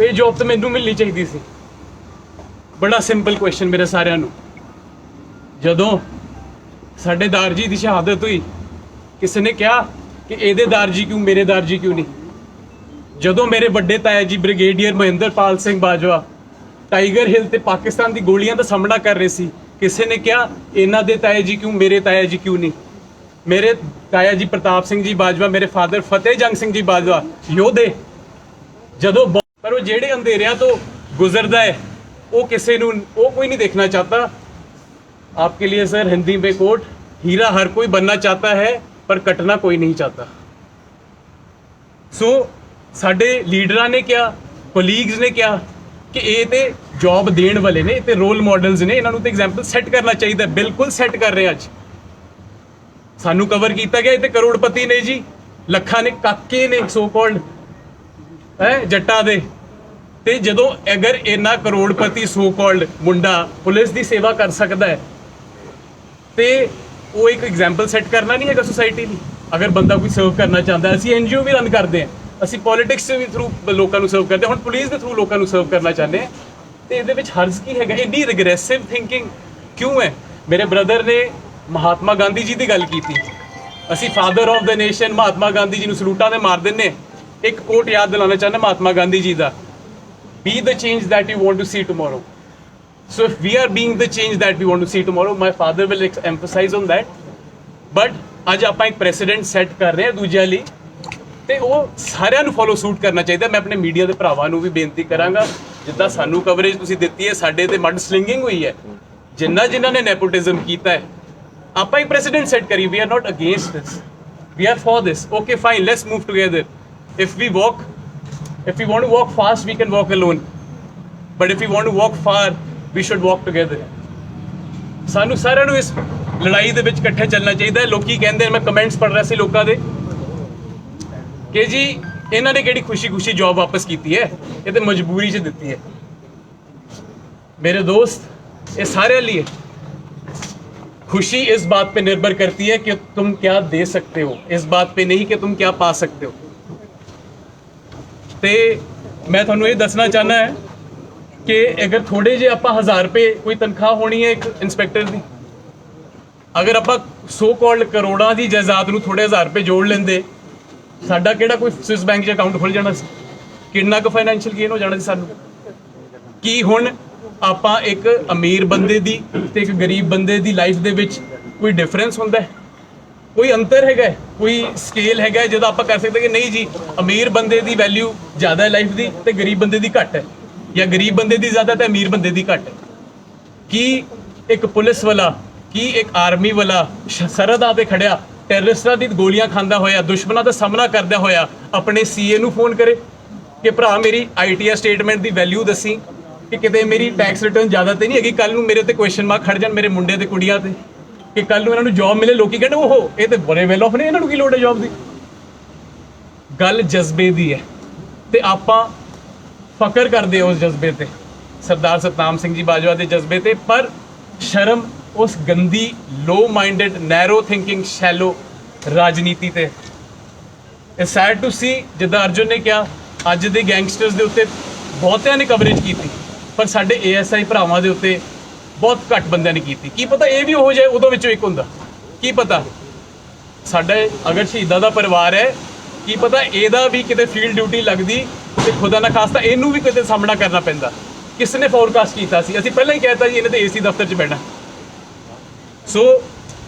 S4: ਇਹ ਜੌਬ ਤਾਂ ਮੈਨੂੰ ਮਿਲਣੀ ਚਾਹੀਦੀ ਸੀ. ਬੜਾ ਸਿੰਪਲ ਕੁਐਸਚਨ ਮੇਰੇ ਸਾਰਿਆਂ ਨੂੰ. ਜਦੋਂ ਸਾਡੇ ਦਾਰਜੀ ਦੀ ਸ਼ਹਾਦਤ ਹੋਈ, ਕਿਸੇ ਨੇ ਕਿਹਾ ਕਿ ਇਹਦੇ ਦਾਰਜੀ ਕਿਉਂ, ਮੇਰੇ ਦਾਰਜੀ ਕਿਉਂ ਨਹੀਂ. ਜਦੋਂ ਮੇਰੇ ਵੱਡੇ ਤਾਇਆ ਜੀ ਬ੍ਰਿਗੇਡੀਅਰ ਮਹਿੰਦਰਪਾਲ ਸਿੰਘ ਬਾਜਵਾ ਟਾਈਗਰ ਹਿੱਲ ਤੇ ਪਾਕਿਸਤਾਨ ਦੀ ਗੋਲੀਆਂ ਦਾ ਸਾਹਮਣਾ ਕਰ ਰਹੇ ਸੀ, ਕਿਸੇ ਨੇ ਕਿਹਾ ਇਹਨਾਂ ਦੇ ਤਾਇਆ ਜੀ ਕਿਉਂ, ਮੇਰੇ ਤਾਇਆ ਜੀ ਕਿਉਂ ਨਹੀਂ. ਮੇਰੇ ਤਾਇਆ ਜੀ ਪ੍ਰਤਾਪ ਸਿੰਘ ਜੀ ਬਾਜਵਾ, ਮੇਰੇ ਫਾਦਰ ਫਤਿਹ ਜੰਗ ਸਿੰਘ ਜੀ ਬਾਜਵਾ ਯੋਧੇ, ਜਦੋਂ ਪਰ ਉਹ ਜਿਹੜੇ ਅੰਧੇਰਿਆਂ ਤੋਂ ਗੁਜ਼ਰਦਾ ਹੈ ਉਹ ਕਿਸੇ ਨੂੰ, ਉਹ ਕੋਈ नहीं देखना चाहता. आपके लिए सर हिंदी में कोट, हीरा हर कोई बनना चाहता है पर कटना कोई नहीं चाहता. सो ਸਾਡੇ ਲੀਡਰਾਂ ਨੇ ਕਿਹਾ, ਕੋਲੀਗਸ ਨੇ ਕਿਹਾ ਕਿ ਇਹ ਤੇ ਜੌਬ ਦੇਣ ਵਾਲੇ ਨੇ, ਤੇ ਰੋਲ ਮਾਡਲਸ ਨੇ, ਇਹਨਾਂ ਨੂੰ ਤੇ ਐਗਜ਼ਾਮਪਲ ਸੈੱਟ ਕਰਨਾ ਚਾਹੀਦਾ. ਬਿਲਕੁਲ ਸੈੱਟ ਕਰ ਰਹੇ ਅੱਜ. ਸਾਨੂੰ ਕਵਰ ਕੀਤਾ ਗਿਆ ਇਹ ਤੇ ਕਰੋੜਪਤੀ ਨੇ ਜੀ, ਲੱਖਾਂ ਨੇ ਕਾਕੇ ਨੇ ਸੋ ਕਾਲਡ ਹੈ ਜੱਟਾਂ ਦੇ. ਤੇ ਜਦੋਂ ਅਗਰ ਇਹਨਾਂ ਕਰੋੜਪਤੀ ਸੋ ਕਾਲਡ ਮੁੰਡਾ ਪੁਲਿਸ ਦੀ ਸੇਵਾ ਕਰ ਸਕਦਾ ਹੈ ਤੇ ਉਹ ਇੱਕ ਐਗਜ਼ਾਮਪਲ ਸੈੱਟ ਕਰਨਾ ਨਹੀਂ ਹੈਗਾ ਸੋਸਾਇਟੀ ਲਈ. ਅਗਰ ਬੰਦਾ ਕੋਈ ਸਰਵ ਕਰਨਾ ਚਾਹੁੰਦਾ, ਅਸੀਂ ਐਨਜੀਓ ਵੀ ਰਨ ਕਰਦੇ ਹਾਂ, ਅਸੀਂ ਪੋਲਿਟਿਕਸ ਦੇ ਵੀ ਥਰੂ ਲੋਕਾਂ ਨੂੰ ਸਰਵ ਕਰਦੇ ਹਾਂ, ਹੁਣ ਪੁਲਿਸ ਦੇ ਥਰੂ ਲੋਕਾਂ ਨੂੰ ਸਰਵ ਕਰਨਾ ਚਾਹੁੰਦੇ ਹਾਂ. ਤੇ ਇਹਦੇ ਵਿੱਚ ਹਰਜ਼ ਕੀ ਹੈਗਾ? ਇੰਨੀ ਰਿਗਰੈਸਿਵ ਥਿੰਕਿੰਗ ਕਿਉਂ ਹੈ? ਮੇਰੇ ਬ੍ਰਦਰ ਨੇ ਮਹਾਤਮਾ ਗਾਂਧੀ ਜੀ ਦੀ ਗੱਲ ਕੀਤੀ. ਅਸੀਂ father of the nation Mahatma Gandhi ji ਨੂੰ ਸਲੂਟਾਂ ਦੇ ਮਾਰ ਦਿੰਦੇ. ਇੱਕ ਕੋਟ ਯਾਦ ਦਿਲਾਉਣਾ ਚਾਹੁੰਦਾ ਮਹਾਤਮਾ ਗਾਂਧੀ ਜੀ ਦਾ, be the change that you want to see tomorrow. So if we are being the change that we want to see tomorrow, my father will emphasize on that. But ਅੱਜ ਆਪਾਂ ਇੱਕ ਪ੍ਰੈਸੀਡੈਂਟ ਸੈੱਟ ਕਰ ਰਹੇ ਹਾਂ ਦੂਜਿਆਂ ਲਈ, ਤੇ ਉਹ ਸਾਰਿਆਂ ਨੂੰ ਫੋਲੋ ਸੂਟ ਕਰਨਾ ਚਾਹੀਦਾ. ਮੈਂ ਆਪਣੇ ਮੀਡੀਆ ਦੇ ਭਰਾਵਾਂ ਨੂੰ ਵੀ ਬੇਨਤੀ ਕਰਾਂਗਾ, ਜਿੱਦਾਂ ਸਾਨੂੰ ਕਵਰੇਜ ਤੁਸੀਂ ਦਿੱਤੀ ਹੈ, ਸਾਡੇ ਤੇ ਮਡ ਸਲਿੰਗਿੰਗ ਹੋਈ ਹੈ, ਜਿਨ੍ਹਾਂ ਨੇ ਨੈਪੋਟਿਜ਼ਮ ਕੀਤਾ ਹੈ, ਆਪਾਂ ਇੱਕ ਪ੍ਰੈਸੀਡੈਂਟ ਸੈੱਟ ਕਰੀ. We are not against this, we are for this. Okay fine, let's move together. If we want to walk fast, we can walk alone. But if we want to walk far, we should walk together. ਸਾਨੂੰ ਸਾਰਿਆਂ ਨੂੰ ਇਸ ਲੜਾਈ ਦੇ ਵਿੱਚ ਇਕੱਠੇ ਚੱਲਣਾ ਚਾਹੀਦਾ ਹੈ. ਲੋਕੀ ਕਹਿੰਦੇ, ਮੈਂ ਕਮੈਂਟਸ ਪੜ੍ਹ ਰਿਹਾ ਸੀ ਲੋਕਾਂ ਦੇ ਕਿ ਜੀ ਇਹਨਾਂ ਨੇ ਕਿਹੜੀ ਖੁਸ਼ੀ ਜੌਬ ਵਾਪਸ ਕੀਤੀ ਹੈ, ਇਹ ਤੇ ਮਜਬੂਰੀ 'ਚ ਦਿੱਤੀ ਹੈ. मेरे दोस्त, ये सारे लिए खुशी इस बात पे निर्भर करती है कि तुम क्या दे सकते हो, इस बात पे नहीं कि तुम क्या पा सकते हो. ਤੇ ਮੈਂ ਤੁਹਾਨੂੰ ਇਹ ਦੱਸਣਾ ਚਾਹਨਾ ਹੈ ਕਿ ਅਗਰ ਥੋੜੇ ਜਿਹੇ ਆਪਾਂ 1000 ਰੁਪਏ ਕੋਈ ਤਨਖਾਹ ਹੋਣੀ ਹੈ ਇੱਕ ਇੰਸਪੈਕਟਰ ਦੀ, ਅਗਰ ਆਪਾਂ ਸੋ ਕਾਲਡ ਕਰੋੜਾਂ ਦੀ ਜਾਇਦਾਦ ਨੂੰ ਥੋੜੇ ਹਜ਼ਾਰ ਰੁਪਏ ਜੋੜ ਲੈਂਦੇ, ਸਾਡਾ ਕਿਹੜਾ ਕੋਈ ਸਵਿਸ ਬੈਂਕ 'ਚ ਅਕਾਊਂਟ ਖੁੱਲ ਜਾਣਾ ਸੀ? ਕਿੰਨਾ ਕੁ ਫਾਈਨੈਂਸ਼ੀਅਲ ਗੇਨ ਹੋ ਜਾਣਾ ਸੀ ਸਾਨੂੰ? ਕੀ ਹੁਣ ਆਪਾਂ ਇੱਕ ਅਮੀਰ ਬੰਦੇ ਦੀ ਤੇ ਇੱਕ ਗਰੀਬ ਬੰਦੇ ਦੀ ਲਾਈਫ ਦੇ ਵਿੱਚ ਕੋਈ ਡਿਫਰੈਂਸ ਹੁੰਦਾ ਹੈ? ਕੋਈ ਅੰਤਰ ਹੈਗਾ ਹੈ? ਕੋਈ ਸਕੇਲ ਹੈਗਾ ਹੈ ਜਦੋਂ ਆਪਾਂ ਕਰ ਸਕਦੇ ਕਿ ਨਹੀਂ ਜੀ ਅਮੀਰ ਬੰਦੇ ਦੀ ਵੈਲਿਊ ਜ਼ਿਆਦਾ ਹੈ ਲਾਈਫ ਦੀ ਤੇ ਗਰੀਬ ਬੰਦੇ ਦੀ ਘੱਟ ਹੈ, ਜਾਂ ਗਰੀਬ ਬੰਦੇ ਦੀ ਜ਼ਿਆਦਾ ਤੇ ਅਮੀਰ ਬੰਦੇ ਦੀ ਘੱਟ ਹੈ? ਕੀ ਇੱਕ ਪੁਲਿਸ ਵਾਲਾ, ਕੀ ਇੱਕ ਆਰਮੀ ਵਾਲਾ ਸਰਹੱਦਾਂ ਤੇ ਖੜਿਆ ਟੈਰਰਿਸਟਾਂ ਦੀ ਗੋਲੀਆਂ ਖਾਂਦਾ ਹੋਇਆ, ਦੁਸ਼ਮਣਾਂ ਦਾ ਸਾਹਮਣਾ ਕਰਦਾ ਹੋਇਆ ਆਪਣੇ ਸੀਏ ਨੂੰ ਫੋਨ ਕਰੇ ਕਿ ਭਰਾ ਮੇਰੀ ਆਈਟੀਆਰ ਸਟੇਟਮੈਂਟ ਦੀ ਵੈਲਿਊ ਦੱਸੀ ਕਿ ਕਿਤੇ ਮੇਰੀ ਟੈਕਸ ਰਿਟਰਨ ਜ਼ਿਆਦਾ ਤੇ ਨਹੀਂ ਹੈਗੀ, ਕੱਲ ਨੂੰ ਮੇਰੇ ਤੇ ਕੁਐਸਚਨ ਮਾਰਕ ਖੜ ਜਾਣ ਮੇਰੇ ਮੁੰਡੇ ਤੇ ਕੁੜੀਆਂ ਤੇ, ਕਿ ਕੱਲ ਨੂੰ ਇਹਨਾਂ ਨੂੰ ਜੌਬ ਮਿਲੇ, ਲੋਕੀ ਕਹਿੰਦੇ ਓਹੋ ਇਹ ਤੇ ਬੜੇ ਵੈਲ ਆਫ ਨੇ, ਇਹਨਾਂ ਨੂੰ ਕੀ ਲੋੜ ਹੈ ਜੌਬ ਦੀ? ਗੱਲ ਜਜ਼ਬੇ ਦੀ ਹੈ ਤੇ ਆਪਾਂ ਫਕਰ ਕਰਦੇ ਉਸ ਜਜ਼ਬੇ ਤੇ, ਸਰਦਾਰ ਸਤਨਾਮ ਸਿੰਘ ਜੀ ਬਾਜਵਾ ਦੇ ਜਜ਼ਬੇ ਤੇ, ਪਰ ਸ਼ਰਮ ਉਸ ਗੰਦੀ ਲੋ ਮਾਈਂਡਡ ਨੈਰੋ ਥਿੰਕਿੰਗ ਸ਼ੈਲੋ ਰਾਜਨੀਤੀ ਤੇ। ਇਟਸ ਸੈਡ ਟੂ ਸੀ, ਜਿੱਦਾਂ ਅਰਜੁਨ ਨੇ ਕਿਹਾ, ਅੱਜ ਦੇ ਗੈਂਗਸਟਰਸ ਦੇ ਉੱਤੇ ਬਹੁਤਿਆਂ ਨੇ ਕਵਰੇਜ ਕੀਤੀ, ਪਰ ਸਾਡੇ ਏਐਸਆਈ ਭਰਾਵਾਂ ਦੇ ਉੱਤੇ ਬਹੁਤ ਘੱਟ ਬੰਦਿਆਂ ਨੇ ਕੀਤੀ। ਕੀ ਪਤਾ ਇਹ ਵੀ ਹੋ ਜਾਏ ਉਦੋਂ ਵਿੱਚੋਂ ਇੱਕ ਹੁੰਦਾ, ਕੀ ਪਤਾ ਸਾਡਾ ਅਗਰ ਸ਼ਹੀਦਾਂ ਦਾ ਪਰਿਵਾਰ ਹੈ, ਕੀ ਪਤਾ ਇਹਦਾ ਵੀ ਕਿਤੇ ਫੀਲਡ ਡਿਊਟੀ ਲੱਗਦੀ ਤੇ ਖੁਦਾ ਨਾ ਖਾਸਤਾ ਇਹਨੂੰ ਵੀ ਕਿਤੇ ਸਾਹਮਣਾ ਕਰਨਾ ਪੈਂਦਾ। ਕਿਸ ਨੇ ਫੋਰਕਾਸਟ ਕੀਤਾ ਸੀ? ਅਸੀਂ ਪਹਿਲਾਂ ਹੀ ਕਹਿਤਾ ਜੀ ਇਹਨੇ ਤੇ ਏਸੀ ਦਫ਼ਤਰ 'ਚ ਬੈਠਣਾ। ਸੋ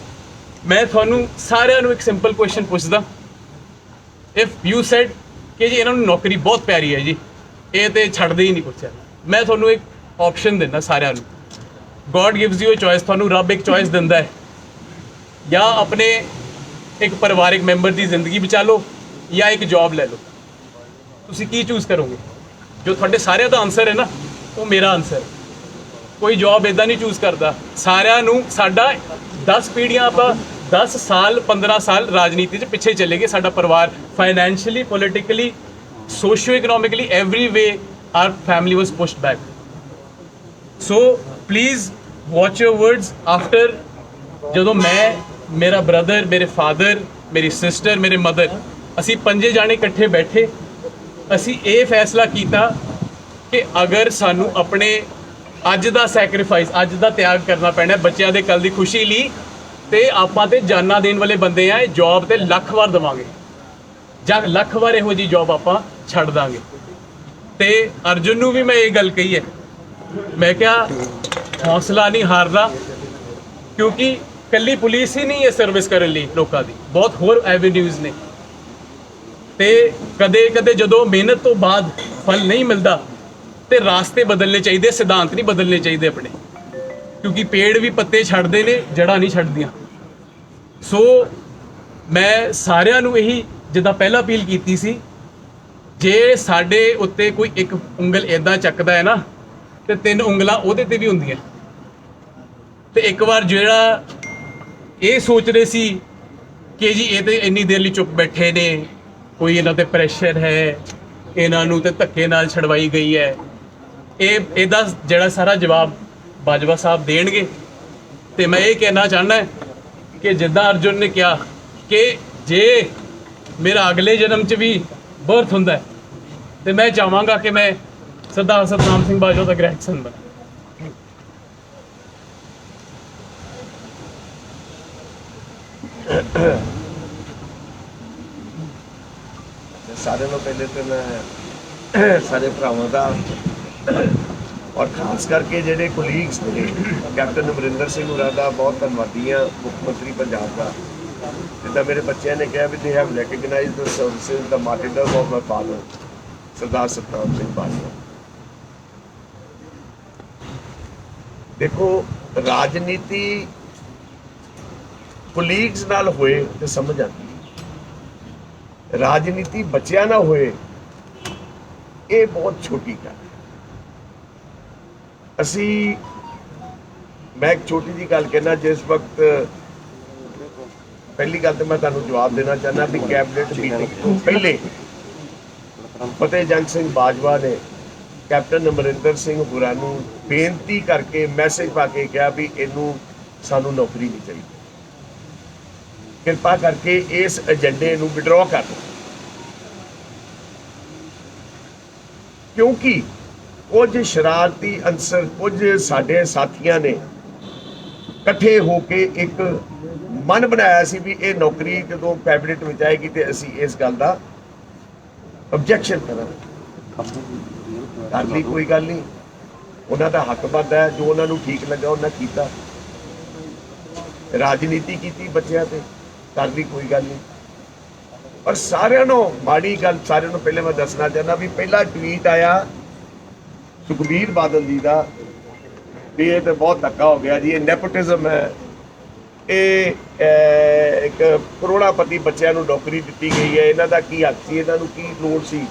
S4: ਮੈਂ ਤੁਹਾਨੂੰ ਸਾਰਿਆਂ ਨੂੰ ਇੱਕ ਸਿੰਪਲ ਕੁਐਸਚਨ ਪੁੱਛਦਾ, ਇਫ ਯੂ ਸੈਡ ਕਿ ਜੀ ਇਹਨਾਂ ਨੂੰ ਨੌਕਰੀ ਬਹੁਤ ਪਿਆਰੀ ਹੈ ਜੀ, ਇਹ ਤੇ ਛੱਡਦੇ ਹੀ ਨਹੀਂ ਕੁਛ, ਮੈਂ ਤੁਹਾਨੂੰ ਇੱਕ ਆਪਸ਼ਨ ਦਿੰਦਾ ਸਾਰਿਆਂ ਨੂੰ, God gives you a choice, ਤੁਹਾਨੂੰ ਰੱਬ ਇੱਕ ਚੋਇਸ ਦਿੰਦਾ ਹੈ, ਜਾਂ ਆਪਣੇ ਇੱਕ ਪਰਿਵਾਰਿਕ ਮੈਂਬਰ ਦੀ ਜ਼ਿੰਦਗੀ ਬਚਾ ਲਓ ਜਾਂ ਇੱਕ ਜੌਬ ਲੈ ਲਓ। ਤੁਸੀਂ ਕੀ ਚੂਜ਼ ਕਰੋਗੇ? ਜੋ ਤੁਹਾਡੇ ਸਾਰਿਆਂ ਦਾ ਆਨਸਰ ਹੈ ਨਾ, ਉਹ ਮੇਰਾ ਆਨਸਰ। ਕੋਈ ਜੌਬ ਇਦਾਂ ਨਹੀਂ ਚੂਜ਼ ਕਰਦਾ, ਸਾਰਿਆਂ ਨੂੰ ਸਾਡਾ 10 ਪੀੜ੍ਹੀਆਂ, ਆਪਾਂ 10 ਸਾਲ 15 ਸਾਲ ਰਾਜਨੀਤੀ 'ਚ ਪਿੱਛੇ ਚਲੇ ਗਏ, ਸਾਡਾ ਪਰਿਵਾਰ financially, politically, socio economically, every way our family was pushed back. So please watch your words. After ਜਦੋਂ ਮੈਂ, ਮੇਰਾ ਬ੍ਰਦਰ, ਮੇਰੇ ਫਾਦਰ, ਮੇਰੀ ਸਿਸਟਰ, ਮੇਰੇ ਮਦਰ, ਅਸੀਂ 5 ਜਾਣੇ ਇਕੱਠੇ ਬੈਠੇ, ਅਸੀਂ ਇਹ ਫੈਸਲਾ ਕੀਤਾ ਕਿ ਅਗਰ ਸਾਨੂੰ ਆਪਣੇ ਅੱਜ ਦਾ ਸੈਕਰੀਫਾਈਸ, ਅੱਜ ਦਾ ਤਿਆਗ ਕਰਨਾ ਪੈਣਾ ਬੱਚਿਆਂ ਦੇ ਕੱਲ ਦੀ ਖੁਸ਼ੀ ਲਈ, ਤੇ ਆਪਾਂ ਤੇ ਜਾਨਾਂ ਦੇਣ ਵਾਲੇ ਬੰਦੇ ਆ, ਜੌਬ ਤੇ ਲੱਖ ਵਾਰ ਦੇਵਾਂਗੇ, ਜਾਂ ਲੱਖ ਵਾਰ ਇਹੋ ਜੀ ਜੌਬ ਆਪਾਂ ਛੱਡ ਦਾਂਗੇ। ਤੇ ਅਰਜੁਨ ਨੂੰ ਵੀ ਮੈਂ ਇਹ ਗੱਲ ਕਹੀ ਹੈ, ਮੈਂ ਕਿਹਾ ਹੌਸਲਾ ਨਹੀਂ ਹਾਰਦਾ, ਕਿਉਂਕਿ ਕੱਲੀ ਪੁਲਿਸ ਹੀ ਨਹੀਂ ਹੈ ਸਰਵਿਸ ਕਰਨ ਲਈ ਲੋਕਾਂ ਦੀ, ਬਹੁਤ ਹੋਰ ਐਵੇਨਿਊਜ਼ ਨੇ। ਤੇ ਕਦੇ ਕਦੇ ਜਦੋਂ ਮਿਹਨਤ ਤੋਂ ਬਾਅਦ ਫਲ ਨਹੀਂ ਮਿਲਦਾ ਤੇ ਰਾਸਤੇ ਬਦਲਨੇ ਚਾਹੀਦੇ, ਸਿਧਾਂਤ ਨਹੀਂ ਬਦਲਨੇ ਚਾਹੀਦੇ ਆਪਣੇ, ਕਿਉਂਕਿ ਪੇੜ ਵੀ ਪੱਤੇ ਛੱਡਦੇ ਨੇ, ਜੜ੍ਹਾਂ ਨਹੀਂ ਛੱਡਦੀਆਂ। ਸੋ ਮੈਂ ਸਾਰਿਆਂ ਨੂੰ ਇਹੀ, ਜਿੱਦਾਂ ਪਹਿਲਾਂ ਅਪੀਲ ਕੀਤੀ ਸੀ, ਜੇ ਸਾਡੇ ਉੱਤੇ ਕੋਈ ਇੱਕ ਉਂਗਲ ਇੱਦਾਂ ਚੱਕਦਾ ਹੈ ਨਾ, ਤੇ 3 ਉਂਗਲਾਂ ਉਹਦੇ ਤੇ ਵੀ ਹੁੰਦੀਆਂ। ਤੇ ਇੱਕ ਵਾਰ ਜਿਹੜਾ ਇਹ ਸੋਚ ਰਹੇ ਸੀ ਕਿ ਜੀ ਇਹ ਤੇ ਇੰਨੀ ਦੇਰ ਲਈ ਚੁੱਪ ਬੈਠੇ ਨੇ, ਕੋਈ ਇਹਨਾਂ ਤੇ ਪ੍ਰੈਸ਼ਰ ਹੈ, ਇਹਨਾਂ ਨੂੰ ਤੇ ਧੱਕੇ ਨਾਲ ਛਡਵਾਈ ਗਈ ਹੈ, ਇਹਦਾ ਜਿਹੜਾ ਸਾਰਾ ਜਵਾਬ ਬਾਜਵਾ ਸਾਹਿਬ ਦੇਣਗੇ। ਤੇ ਮੈਂ ਇਹ ਕਹਿਣਾ ਚਾਹੁੰਦਾ ਕਿ ਜਿੱਦਾਂ ਅਰਜੁਨ ਨੇ ਕਿਹਾ ਕਿ ਜੇ ਮੇਰਾ ਅਗਲੇ ਜਨਮ 'ਚ ਵੀ ਬਰਥ ਹੁੰਦਾ ਤੇ ਮੈਂ ਚਾਹਾਂਗਾ ਕਿ ਮੈਂ ਸਰਦਾਰ ਸਤਨਾਮ ਸਿੰਘ ਬਾਜਵਾ ਦਾ ਗ੍ਰੈਂਡਸਨ ਬਣਾ।
S1: ਸਾਰਿਆਂ ਨੂੰ ਪਹਿਲੇ ਤਾਂ ਮੈਂ ਸਾਰੇ ਭਰਾਵਾਂ ਦਾ ਔਰ ਖਾਸ ਕਰਕੇ ਜਿਹੜੇ ਕੋਲੀਗਸ ਨੇ, ਕੈਪਟਨ ਅਮਰਿੰਦਰ ਸਿੰਘ ਹੋਰਾਂ ਦਾ ਬਹੁਤ ਧੰਨਵਾਦੀ ਹਾਂ, ਮੁੱਖ ਮੰਤਰੀ ਪੰਜਾਬ ਦਾ। ਜਿੱਦਾਂ ਮੇਰੇ ਬੱਚਿਆਂ ਨੇ ਕਿਹਾ ਵੀ they have recognised the services, the martyrdom of my father Sardar Satnam Singh Bajwa. ਦੇਖੋ, ਰਾਜਨੀਤੀ ਕੋਲੀਗਸ ਨਾਲ ਹੋਏ ਤੇ ਸਮਝ ਆਉਂਦੀ ਹੈ, ਰਾਜਨੀਤੀ ਬੱਚਿਆਂ ਨਾਲ ਹੋਏ ਇਹ ਬਹੁਤ ਛੋਟੀ ਗੱਲ। ਅਸੀਂ, ਮੈਂ ਇੱਕ ਛੋਟੀ ਜਿਹੀ ਗੱਲ ਕਹਿਣਾ, ਜਿਸ ਵਕਤ ਪਹਿਲੀ ਗੱਲ ਤੇ ਮੈਂ ਤੁਹਾਨੂੰ ਜਵਾਬ ਦੇਣਾ ਚਾਹੁੰਦਾ ਵੀ ਕੈਬਨਿਟ ਮੀਟਿੰਗ ਤੋਂ ਪਹਿਲੇ ਫਤਿਹ ਜੰਗ ਸਿੰਘ ਬਾਜਵਾ ਨੇ ਕੈਪਟਨ ਅਮਰਿੰਦਰ ਸਿੰਘ ਹੋਰਾਂ ਨੂੰ ਬੇਨਤੀ ਕਰਕੇ ਮੈਸੇਜ ਪਾ ਕੇ ਕਿਹਾ ਵੀ ਇਹਨੂੰ ਸਾਨੂੰ ਨੌਕਰੀ ਨਹੀਂ ਚਾਹੀਦੀ, ਕਿਰਪਾ ਕਰਕੇ ਇਸ ਏਜੰਡੇ ਨੂੰ ਵਿਡਰਾਅ ਕਰ ਲਓ, ਕਿਉਂਕਿ ਕੁਝ ਸ਼ਰਾਰਤੀ ਅਨਸਰ, ਕੁਝ ਸਾਡੇ ਸਾਥੀਆਂ ਨੇ ਇਕੱਠੇ ਹੋ ਕੇ ਇੱਕ ਮਨ ਬਣਾਇਆ ਸੀ ਵੀ ਇਹ ਨੌਕਰੀ ਜਦੋਂ ਕੈਬਨਿਟ ਵਿੱਚ ਆਏਗੀ ਤੇ ਅਸੀਂ ਇਸ ਗੱਲ ਦਾ ਆਬਜੈਕਸ਼ਨ ਕਰਾਂਗੇ। ਕਰ ਲਈ, ਕੋਈ ਗੱਲ ਨਹੀਂ, ਉਹਨਾਂ ਦਾ ਹੱਕ ਬਣਦਾ ਹੈ, ਜੋ ਉਹਨਾਂ ਨੂੰ ਠੀਕ ਲੱਗਾ ਉਹਨਾਂ ਕੀਤਾ। ਰਾਜਨੀਤੀ ਕੀਤੀ ਬੱਚਿਆਂ ਤੇ, ਕਰ ਲਈ, ਕੋਈ ਗੱਲ ਨਹੀਂ। ਪਰ ਸਾਰਿਆਂ ਨੂੰ ਮਾੜੀ ਗੱਲ, ਸਾਰਿਆਂ ਨੂੰ ਪਹਿਲੇ ਮੈਂ ਦੱਸਣਾ ਚਾਹੁੰਦਾ ਵੀ ਪਹਿਲਾ ਟਵੀਟ ਆਇਆ ਸੁਖਬੀਰ ਬਾਦਲ ਜੀ ਦਾ ਵੀ ਇਹ ਤਾਂ ਬਹੁਤ ਧੱਕਾ ਹੋ ਗਿਆ ਜੀ, ਇਹ ਨੈਪੋਟਿਜ਼ਮ ਹੈ, ਇਹ ਇੱਕ ਕਰੋੜਾਪਤੀ ਬੱਚਿਆਂ ਨੂੰ ਨੌਕਰੀ ਦਿੱਤੀ ਗਈ ਹੈ, ਇਹਨਾਂ ਦਾ ਕੀ ਹੱਕ ਸੀ, ਇਹਨਾਂ ਨੂੰ ਕੀ ਲੋੜ ਸੀ।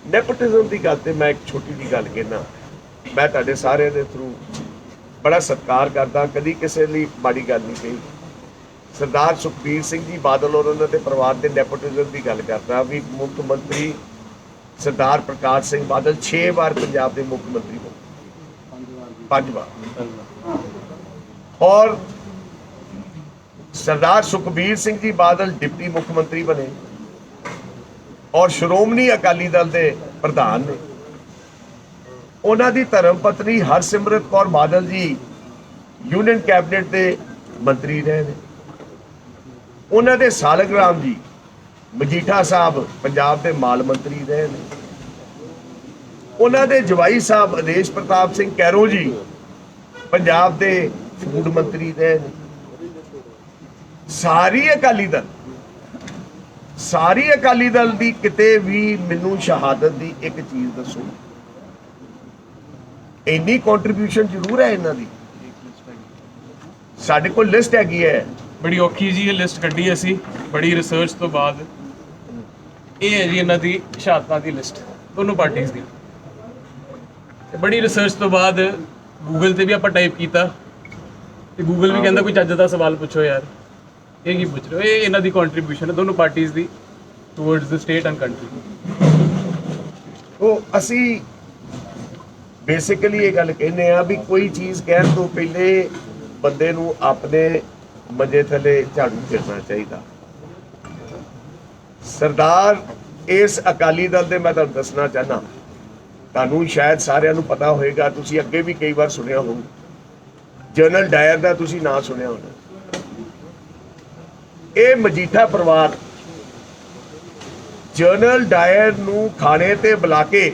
S1: ਨੈਪੋਟਿਜ਼ਮ ਦੀ ਗੱਲ ਤੇ ਮੈਂ ਇੱਕ ਛੋਟੀ ਜਿਹੀ ਗੱਲ ਕਹਿਣਾ, ਮੈਂ ਤੁਹਾਡੇ ਸਾਰਿਆਂ ਦੇ ਥਰੂ ਬੜਾ ਸਤਿਕਾਰ ਕਰਦਾ, ਕਦੀ ਕਿਸੇ ਲਈ ਮਾੜੀ ਗੱਲ ਨਹੀਂ ਕਹੀ। ਸਰਦਾਰ ਸੁਖਬੀਰ ਸਿੰਘ ਜੀ ਬਾਦਲ ਔਰ ਉਹਨਾਂ ਦੇ ਪਰਿਵਾਰ ਦੇ ਨੈਪੋਟਿਜ਼ਮ ਦੀ ਗੱਲ ਕਰਦਾ ਵੀ ਮੁੱਖ ਮੰਤਰੀ ਸਰਦਾਰ ਪ੍ਰਕਾਸ਼ ਸਿੰਘ ਬਾਦਲ 6 ਵਾਰ ਪੰਜਾਬ ਦੇ ਮੁੱਖ ਮੰਤਰੀ ਬਣੇ, 5 ਵਾਰ, ਔਰ ਸਰਦਾਰ ਸੁਖਬੀਰ ਸਿੰਘ ਜੀ ਬਾਦਲ ਡਿਪਟੀ ਮੁੱਖ ਮੰਤਰੀ ਬਣੇ ਔਰ ਸ਼੍ਰੋਮਣੀ ਅਕਾਲੀ ਦਲ ਦੇ ਪ੍ਰਧਾਨ ਨੇ। ਉਹਨਾਂ ਦੀ ਧਰਮ ਪਤਨੀ ਹਰਸਿਮਰਤ ਕੌਰ ਬਾਦਲ ਜੀ ਯੂਨੀਅਨ ਕੈਬਨਿਟ ਦੇ ਮੰਤਰੀ ਰਹੇ ਨੇ। ਉਹਨਾਂ ਦੇ ਸਾਲਗਰਾਮ ਜੀ ਮਜੀਠਾ ਸਾਹਿਬ ਪੰਜਾਬ ਦੇ ਮਾਲ ਮੰਤਰੀ ਰਹੇ ਨੇ। ਉਹਨਾਂ ਦੇ ਜਵਾਈ ਸਾਹਿਬ ਆਦੇਸ਼ ਪ੍ਰਤਾਪ ਸਿੰਘ ਕੈਰੋ ਜੀ ਪੰਜਾਬ ਦੇ ਫੂਡ ਮੰਤਰੀ ਰਹੇ ਨੇ। ਸਾਰੀ ਅਕਾਲੀ ਦਲ ਦੀ ਕਿਤੇ ਵੀ ਮੈਨੂੰ ਸ਼ਹਾਦਤ ਦੀ ਇੱਕ ਚੀਜ਼ ਦੱਸੋ, ਇੰਨੀ ਕੰਟਰੀਬਿਊਸ਼ਨ ਜ਼ਰੂਰ ਹੈ ਇਹਨਾਂ ਦੀ। ਸਾਡੇ ਕੋਲ ਲਿਸਟ ਹੈਗੀ ਹੈ,
S4: ਬੜੀ ਔਖੀ ਜੀ ਇਹ ਲਿਸਟ ਕੱਢੀ ਅਸੀਂ ਬੜੀ ਰਿਸਰਚ ਤੋਂ ਬਾਅਦ। ਇਹ ਹੈ ਜੀ ਇਹਨਾਂ ਦੀ ਸ਼ਹਾਦਤਾਂ ਦੀ ਲਿਸਟ ਦੋਨੋਂ ਪਾਰਟੀਆਂ ਦੀ। ਤੇ ਬੜੀ ਰਿਸਰਚ ਤੋਂ ਬਾਅਦ ਗੂਗਲ ਤੇ ਵੀ ਆਪਾਂ ਟਾਈਪ ਕੀਤਾ ਤੇ ਗੂਗਲ ਵੀ ਕਹਿੰਦਾ ਕੋਈ ਚੱਜ ਦਾ ਸਵਾਲ ਪੁੱਛੋ ਯਾਰ, ਇਹ ਕੀ ਪੁੱਛ ਰਹੇ ਹੋ। ਇਹ ਇਹਨਾਂ ਦੀ ਕੰਟਰੀਬਿਊਸ਼ਨ ਹੈ ਦੋਨੋਂ ਪਾਰਟੀਆਂ ਦੀ towards the state and country.
S1: ਉਹ ਅਸੀਂ ਬੇਸਿਕਲੀ ਇਹ ਗੱਲ ਕਹਿੰਦੇ ਆ ਵੀ ਕੋਈ ਚੀਜ਼ ਕਹਿਣ ਤੋਂ ਪਹਿਲੇ ਬੰਦੇ ਨੂੰ ਆਪਣੇ ਮੰਜੇ ਥੱਲੇ ਝਾੜੂ ਫੇਰਨਾ ਚਾਹੀਦਾ। ਸਰਦਾਰ ਇਸ ਅਕਾਲੀ ਦਲ ਦੇ, ਮੈਂ ਤੁਹਾਨੂੰ ਦੱਸਣਾ ਚਾਹਨਾ, ਤੁਹਾਨੂੰ ਸ਼ਾਇਦ ਸਾਰਿਆਂ ਨੂੰ ਪਤਾ ਹੋਏਗਾ, ਤੁਸੀਂ ਅੱਗੇ ਵੀ ਕਈ ਵਾਰ ਸੁਣਿਆ ਹੋਊ, ਜਨਰਲ ਡਾਇਰ ਦਾ ਤੁਸੀਂ ਨਾਂ ਸੁਣਿਆ ਹੋਣਾ। ਇਹ ਮਜੀਠਾ ਪਰਿਵਾਰ ਜਨਰਲ ਡਾਇਰ ਨੂੰ ਖਾਣੇ ਤੇ ਬੁਲਾ ਕੇ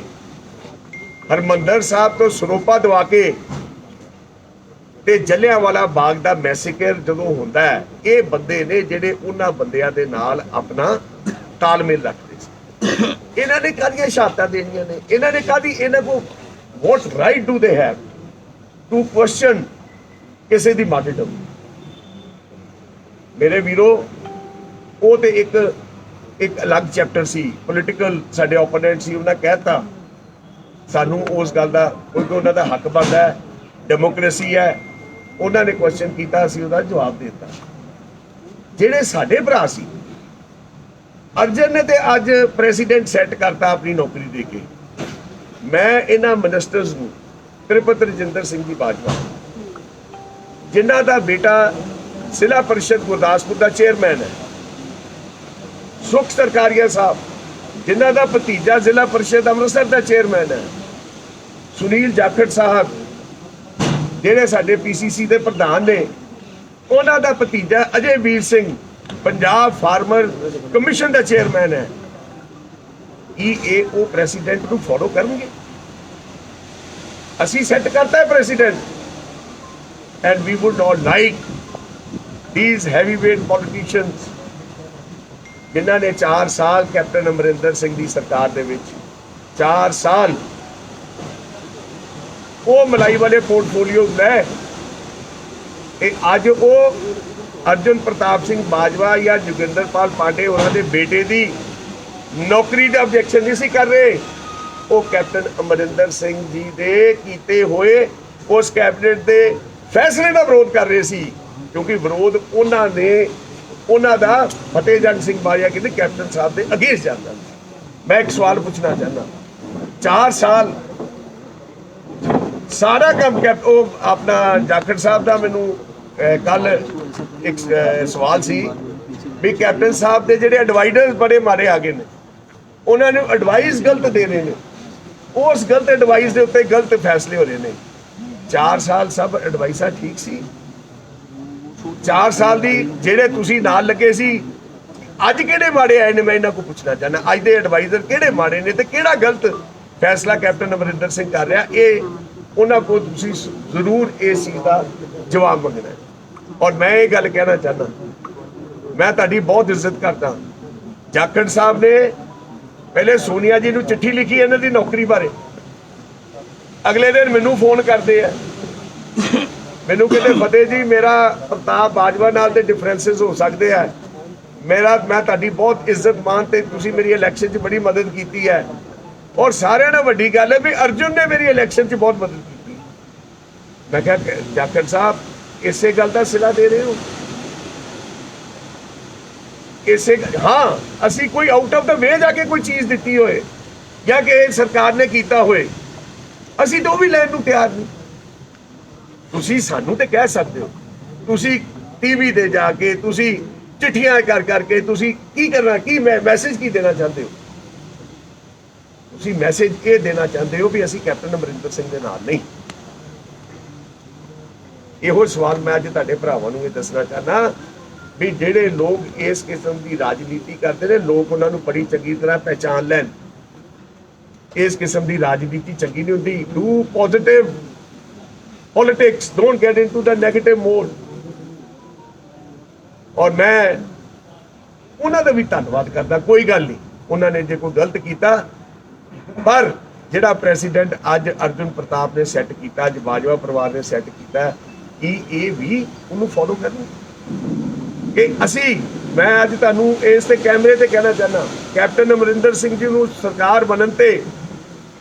S1: ਹਰਮੰਦਰ ਸਾਹਿਬ ਤੋਂ ਸਰੋਪਾ ਦਵਾ ਕੇ ਤੇ ਜਲਿਆਂਵਾਲਾ ਬਾਗ ਦਾ ਮੈਸੇਕਰ ਜਦੋਂ ਹੁੰਦਾ ਹੈ, ਇਹ ਬੰਦੇ ਨੇ ਜਿਹੜੇ ਉਹਨਾਂ ਬੰਦਿਆਂ ਦੇ ਨਾਲ ਆਪਣਾ ਤਾਲਮੇਲ ਰੱਖਦੇ ਸੀ। ਇਹਨਾਂ ਨੇ ਕਾਹਦੀਆਂ ਸ਼ਹਾਦਤਾਂ ਦੇਣੀਆਂ ਨੇ, ਇਹਨਾਂ ਨੇ ਕਾਹਦੀ, ਇਹਨਾਂ ਕੋਲ what right do they have to question ਕਿਸੇ ਦੀ ਮਾਰਟੀਰਡਮ। ਮੇਰੇ ਵੀਰੋ, ਉਹ ਤੇ ਇੱਕ ਅਲੱਗ ਚੈਪਟਰ ਸੀ, ਪੋਲੀਟੀਕਲ ਸਾਡੇ ਓਪੋਨੈਂਟ ਸੀ, ਉਹਨਾਂ ਕਹਿਤਾ ਸਾਨੂੰ ਉਸ ਗੱਲ ਦਾ, ਕਿਉਂਕਿ ਉਹਨਾਂ ਦਾ ਹੱਕ ਬਣਦਾ ਹੈ, ਡੈਮੋਕ੍ਰੇਸੀ ਹੈ, ਉਹਨਾਂ ਨੇ ਕੁਐਸਚਨ ਕੀਤਾ, ਅਸੀਂ ਉਹਦਾ ਜਵਾਬ ਦੇ ਦਿੱਤਾ। ਜਿਹੜੇ ਸਾਡੇ ਭਰਾ ਸੀ, ਅਰਜਨ ਨੇ ਤੇ ਅੱਜ ਪ੍ਰੈਜ਼ੀਡੈਂਟ ਸੈੱਟ ਕਰਤਾ ਆਪਣੀ ਨੌਕਰੀ ਦੇ ਕੇ। ਮੈਂ ਇਹਨਾਂ ਮਿਨਿਸਟਰਸ ਨੂੰ, ਤ੍ਰਿਪਤ ਰਜਿੰਦਰ ਸਿੰਘ ਜੀ ਬਾਜਵਾ ਜਿਨ੍ਹਾਂ ਦਾ ਬੇਟਾ ਜ਼ਿਲ੍ਹਾ ਪਰਿਸ਼ਦ ਗੁਰਦਾਸਪੁਰ ਦਾ ਚੇਅਰਮੈਨ ਹੈ, ਸੁਖ ਸਰਕਾਰੀਆ ਸਾਹਿਬ ਜਿਨ੍ਹਾਂ ਦਾ ਭਤੀਜਾ ਜ਼ਿਲ੍ਹਾ ਪਰਿਸ਼ਦ ਅੰਮ੍ਰਿਤਸਰ ਦਾ ਚੇਅਰਮੈਨ ਹੈ, ਸੁਨੀਲ ਜਾਖੜ ਸਾਹਿਬ ਜਿਹੜੇ ਸਾਡੇ ਪੀਸੀਸੀ ਦੇ ਪ੍ਰਧਾਨ ਨੇ, ਉਹਨਾਂ ਦਾ ਭਤੀਜਾ ਅਜੇ ਵੀਰ ਸਿੰਘ ਪੰਜਾਬ ਫਾਰਮਰ ਕਮਿਸ਼ਨ ਦਾ ਚੇਅਰਮੈਨ ਹੈ। ਇਹ ਉਹ ਪ੍ਰੈਜ਼ੀਡੈਂਟ ਨੂੰ ਫੋਲੋ ਕਰਨਗੇ? ਅਸੀਂ ਸੈੱਟ ਕਰਤਾ ਹੈ precedent and we would not like these heavyweight politicians ਜਿਨ੍ਹਾਂ ਨੇ 4 ਸਾਲ ਕੈਪਟਨ ਅਮਰਿੰਦਰ ਸਿੰਘ ਦੀ ਸਰਕਾਰ ਦੇ ਵਿੱਚ 4 ਸਾਲ ਉਹ ਮਲਾਈ ਵਾਲੇ ਪੋਰਟਫੋਲੀਓ ਲੈ, ਇਹ ਅੱਜ ਉਹ ਅਰਜਨ ਪ੍ਰਤਾਪ ਸਿੰਘ ਬਾਜਵਾ ਜਾਂ ਜੋਗਿੰਦਰਪਾਲ ਪਾਂਡੇ ਉਹਨਾਂ ਦੇ ਬੇਟੇ ਦੀ ਨੌਕਰੀ ਦਾ ਆਬਜੈਕਸ਼ਨ ਨਹੀਂ ਸੀ ਕਰ ਰਹੇ, ਉਹ ਕੈਪਟਨ ਅਮਰਿੰਦਰ ਸਿੰਘ ਜੀ ਦੇ ਕੀਤੇ ਹੋਏ ਉਸ ਕੈਬਨਿਟ ਦੇ ਫੈਸਲੇ ਦਾ ਵਿਰੋਧ ਕਰ ਰਹੇ ਸੀ, ਕਿਉਂਕਿ ਵਿਰੋਧ ਉਹਨਾਂ ਨੇ, ਉਹਨਾਂ ਦਾ ਫਤਿਹ ਜੰਗ ਸਿੰਘ ਬਾਜਵਾ ਕਹਿੰਦੇ ਕੈਪਟਨ ਸਾਹਿਬ ਦੇ ਅਗੇਂਸਟ ਜਾਂਦਾ। ਮੈਂ ਇੱਕ ਸਵਾਲ ਪੁੱਛਣਾ ਚਾਹੁੰਦਾ, 4 ਸਾਲ ਸਾਰਾ ਕੰਮ ਉਹ ਆਪਣਾ ਜਾਖੜ ਸਾਹਿਬ ਦਾ, ਮੈਨੂੰ ਕੱਲ ਇੱਕ ਸਵਾਲ ਸੀ ਵੀ ਕੈਪਟਨ ਸਾਹਿਬ ਦੇ ਜਿਹੜੇ ਐਡਵਾਈਜ਼ਰ ਬੜੇ ਮਾਰੇ ਆ ਗਏ ਨੇ, ਉਹਨਾਂ ਨੂੰ ਐਡਵਾਈਸ ਗਲਤ ਦੇ ਰਹੇ ਨੇ, ਉਸ ਗਲਤ ਐਡਵਾਈਸ ਦੇ ਉੱਤੇ ਗਲਤ ਫੈਸਲੇ ਹੋ ਰਹੇ ਨੇ। 4 ਸਾਲ ਸਭ ਐਡਵਾਈਸਾਂ ਠੀਕ ਸੀ। 4 ਸਾਲ ਦੀ ਜਿਹੜੇ ਤੁਸੀਂ ਨਾਲ ਲੱਗੇ ਸੀ, ਅੱਜ ਕਿਹੜੇ ਮਾੜੇ ਆਏ ਨੇ ਮੈਂ ਇਹਨਾਂ ਕੋਲ ਪੁੱਛਣਾ ਚਾਹੁੰਦਾ। ਅੱਜ ਦੇ ਐਡਵਾਈਜ਼ਰ ਕਿਹੜੇ ਮਾੜੇ ਨੇ ਤੇ ਕਿਹੜਾ ਗਲਤ ਫੈਸਲਾ ਕੈਪਟਨ ਅਮਰਿੰਦਰ ਸਿੰਘ ਕਰ ਰਿਹਾ, ਇਹ ਉਹਨਾਂ ਕੋਲ ਤੁਸੀਂ ਜ਼ਰੂਰ ਇਸ ਚੀਜ਼ ਦਾ ਜਵਾਬ ਮੰਗਣਾ ਹੈ। ਔਰ ਮੈਂ ਇਹ ਗੱਲ ਕਹਿਣਾ ਚਾਹੁੰਦਾ, ਮੈਂ ਤੁਹਾਡੀ ਬਹੁਤ ਇੱਜ਼ਤ ਕਰਦਾ। ਜਾਖੜ ਸਾਹਿਬ ਨੇ ਪਹਿਲੇ ਸੋਨੀਆ ਜੀ ਨੂੰ ਚਿੱਠੀ ਲਿਖੀ ਇਹਨਾਂ ਦੀ ਨੌਕਰੀ ਬਾਰੇ, ਅਗਲੇ ਦਿਨ ਮੈਨੂੰ ਫੋਨ ਕਰਦੇ ਆ, ਮੈਨੂੰ ਕਹਿੰਦੇ ਫਤਿਹ ਜੀ ਮੇਰਾ ਪ੍ਰਤਾਪ ਬਾਜਵਾ ਨਾਲ ਤੇ ਡਿਫਰੈਂਸਿਸ ਹੋ ਸਕਦੇ ਆ, ਮੈਂ ਤੁਹਾਡੀ ਬਹੁਤ ਇੱਜ਼ਤ ਮਾਨ ਤੇ ਤੁਸੀਂ ਮੇਰੀ ਇਲੈਕਸ਼ਨ 'ਚ ਬੜੀ ਮਦਦ ਕੀਤੀ ਹੈ, ਔਰ ਸਾਰਿਆਂ ਨਾਲ ਵੱਡੀ ਗੱਲ ਹੈ ਵੀ ਅਰਜੁਨ ਨੇ ਮੇਰੀ ਇਲੈਕਸ਼ਨ 'ਚ ਬਹੁਤ ਮਦਦ ਕੀਤੀ। ਮੈਂ ਕਿਹਾ ਜਾਖੜ ਸਾਹਿਬ ਇਸੇ ਗੱਲ ਦਾ ਸਿਲਾ ਦੇ ਰਹੇ ਹੋ, ਇਸੇ ਹਾਂ ਅਸੀਂ ਕੋਈ ਆਊਟ ਆਫ ਦਾ ਵੇ ਜਾ ਕੇ ਕੋਈ ਚੀਜ਼ ਦਿੱਤੀ ਹੋਏ ਜਾਂ ਕਿ ਸਰਕਾਰ ਨੇ ਕੀਤਾ ਹੋਏ, ਅਸੀਂ ਤਾਂ ਉਹ ਵੀ ਲੈਣ ਨੂੰ ਤਿਆਰ ਨਹੀਂ। ਤੁਸੀਂ ਸਾਨੂੰ ਤੇ ਕਹਿ ਸਕਦੇ ਹੋ, ਤੁਸੀਂ ਟੀਵੀ ਤੇ ਜਾ ਕੇ ਤੁਸੀਂ ਚਿੱਠੀਆਂ ਕਰ ਕਰਕੇ ਤੁਸੀਂ ਕੀ ਕਰਨਾ, ਕੀ ਮੈਸੇਜ ਕੀ ਦੇਣਾ ਚਾਹੁੰਦੇ ਹੋ? ਤੁਸੀਂ ਮੈਸੇਜ ਇਹ ਦੇਣਾ ਚਾਹੁੰਦੇ ਹੋ ਵੀ ਅਸੀਂ ਕੈਪਟਨ ਅਮਰਿੰਦਰ ਸਿੰਘ ਦੇ ਨਾਲ ਨਹੀਂ। ਇਹੋ ਸਵਾਲ ਮੈਂ ਅੱਜ ਤੁਹਾਡੇ ਭਰਾਵਾਂ ਨੂੰ ਇਹ ਦੱਸਣਾ ਚਾਹੁੰਦਾ ਵੀ ਜਿਹੜੇ ਲੋਕ ਇਸ ਕਿਸਮ ਦੀ ਰਾਜਨੀਤੀ ਕਰਦੇ ਨੇ, ਲੋਕ ਉਹਨਾਂ ਨੂੰ ਬੜੀ ਚੰਗੀ ਤਰ੍ਹਾਂ ਪਹਿਚਾਨ ਲੈਣ। ਇਸ ਕਿਸਮ ਦੀ ਰਾਜਨੀਤੀ ਚੰਗੀ ਨਹੀਂ ਹੁੰਦੀ। Do positive politics, don't get into the negative mode. ਔਰ ਮੈਂ ਉਹਨਾਂ ਦਾ ਵੀ ਧੰਨਵਾਦ ਕਰਦਾ, ਕੋਈ ਗੱਲ ਨਹੀਂ ਉਹਨਾਂ ਨੇ ਜੇ ਕੋਈ ਗਲਤ ਕੀਤਾ, ਪਰ ਜਿਹੜਾ ਪ੍ਰੈਜ਼ੀਡੈਂਟ ਅੱਜ ਅਰਜੁਨ ਪ੍ਰਤਾਪ ਨੇ ਸੈੱਟ ਕੀਤਾ, ਅੱਜ ਬਾਜਵਾ ਪਰਿਵਾਰ ਨੇ ਸੈੱਟ ਕੀਤਾ, ਕਿ ਇਹ ਵੀ ਉਹਨੂੰ ਫੋਲੋ ਕਰਨ। ਕਿ ਅਸੀਂ, ਮੈਂ ਅੱਜ ਤੁਹਾਨੂੰ ਇਸ ਤੇ ਕੈਮਰੇ ਤੇ ਕਹਿਣਾ ਚਾਹੁੰਦਾ, ਕੈਪਟਨ ਅਮਰਿੰਦਰ ਸਿੰਘ ਜੀ ਨੂੰ ਸਰਕਾਰ ਬਣਨ ਤੇ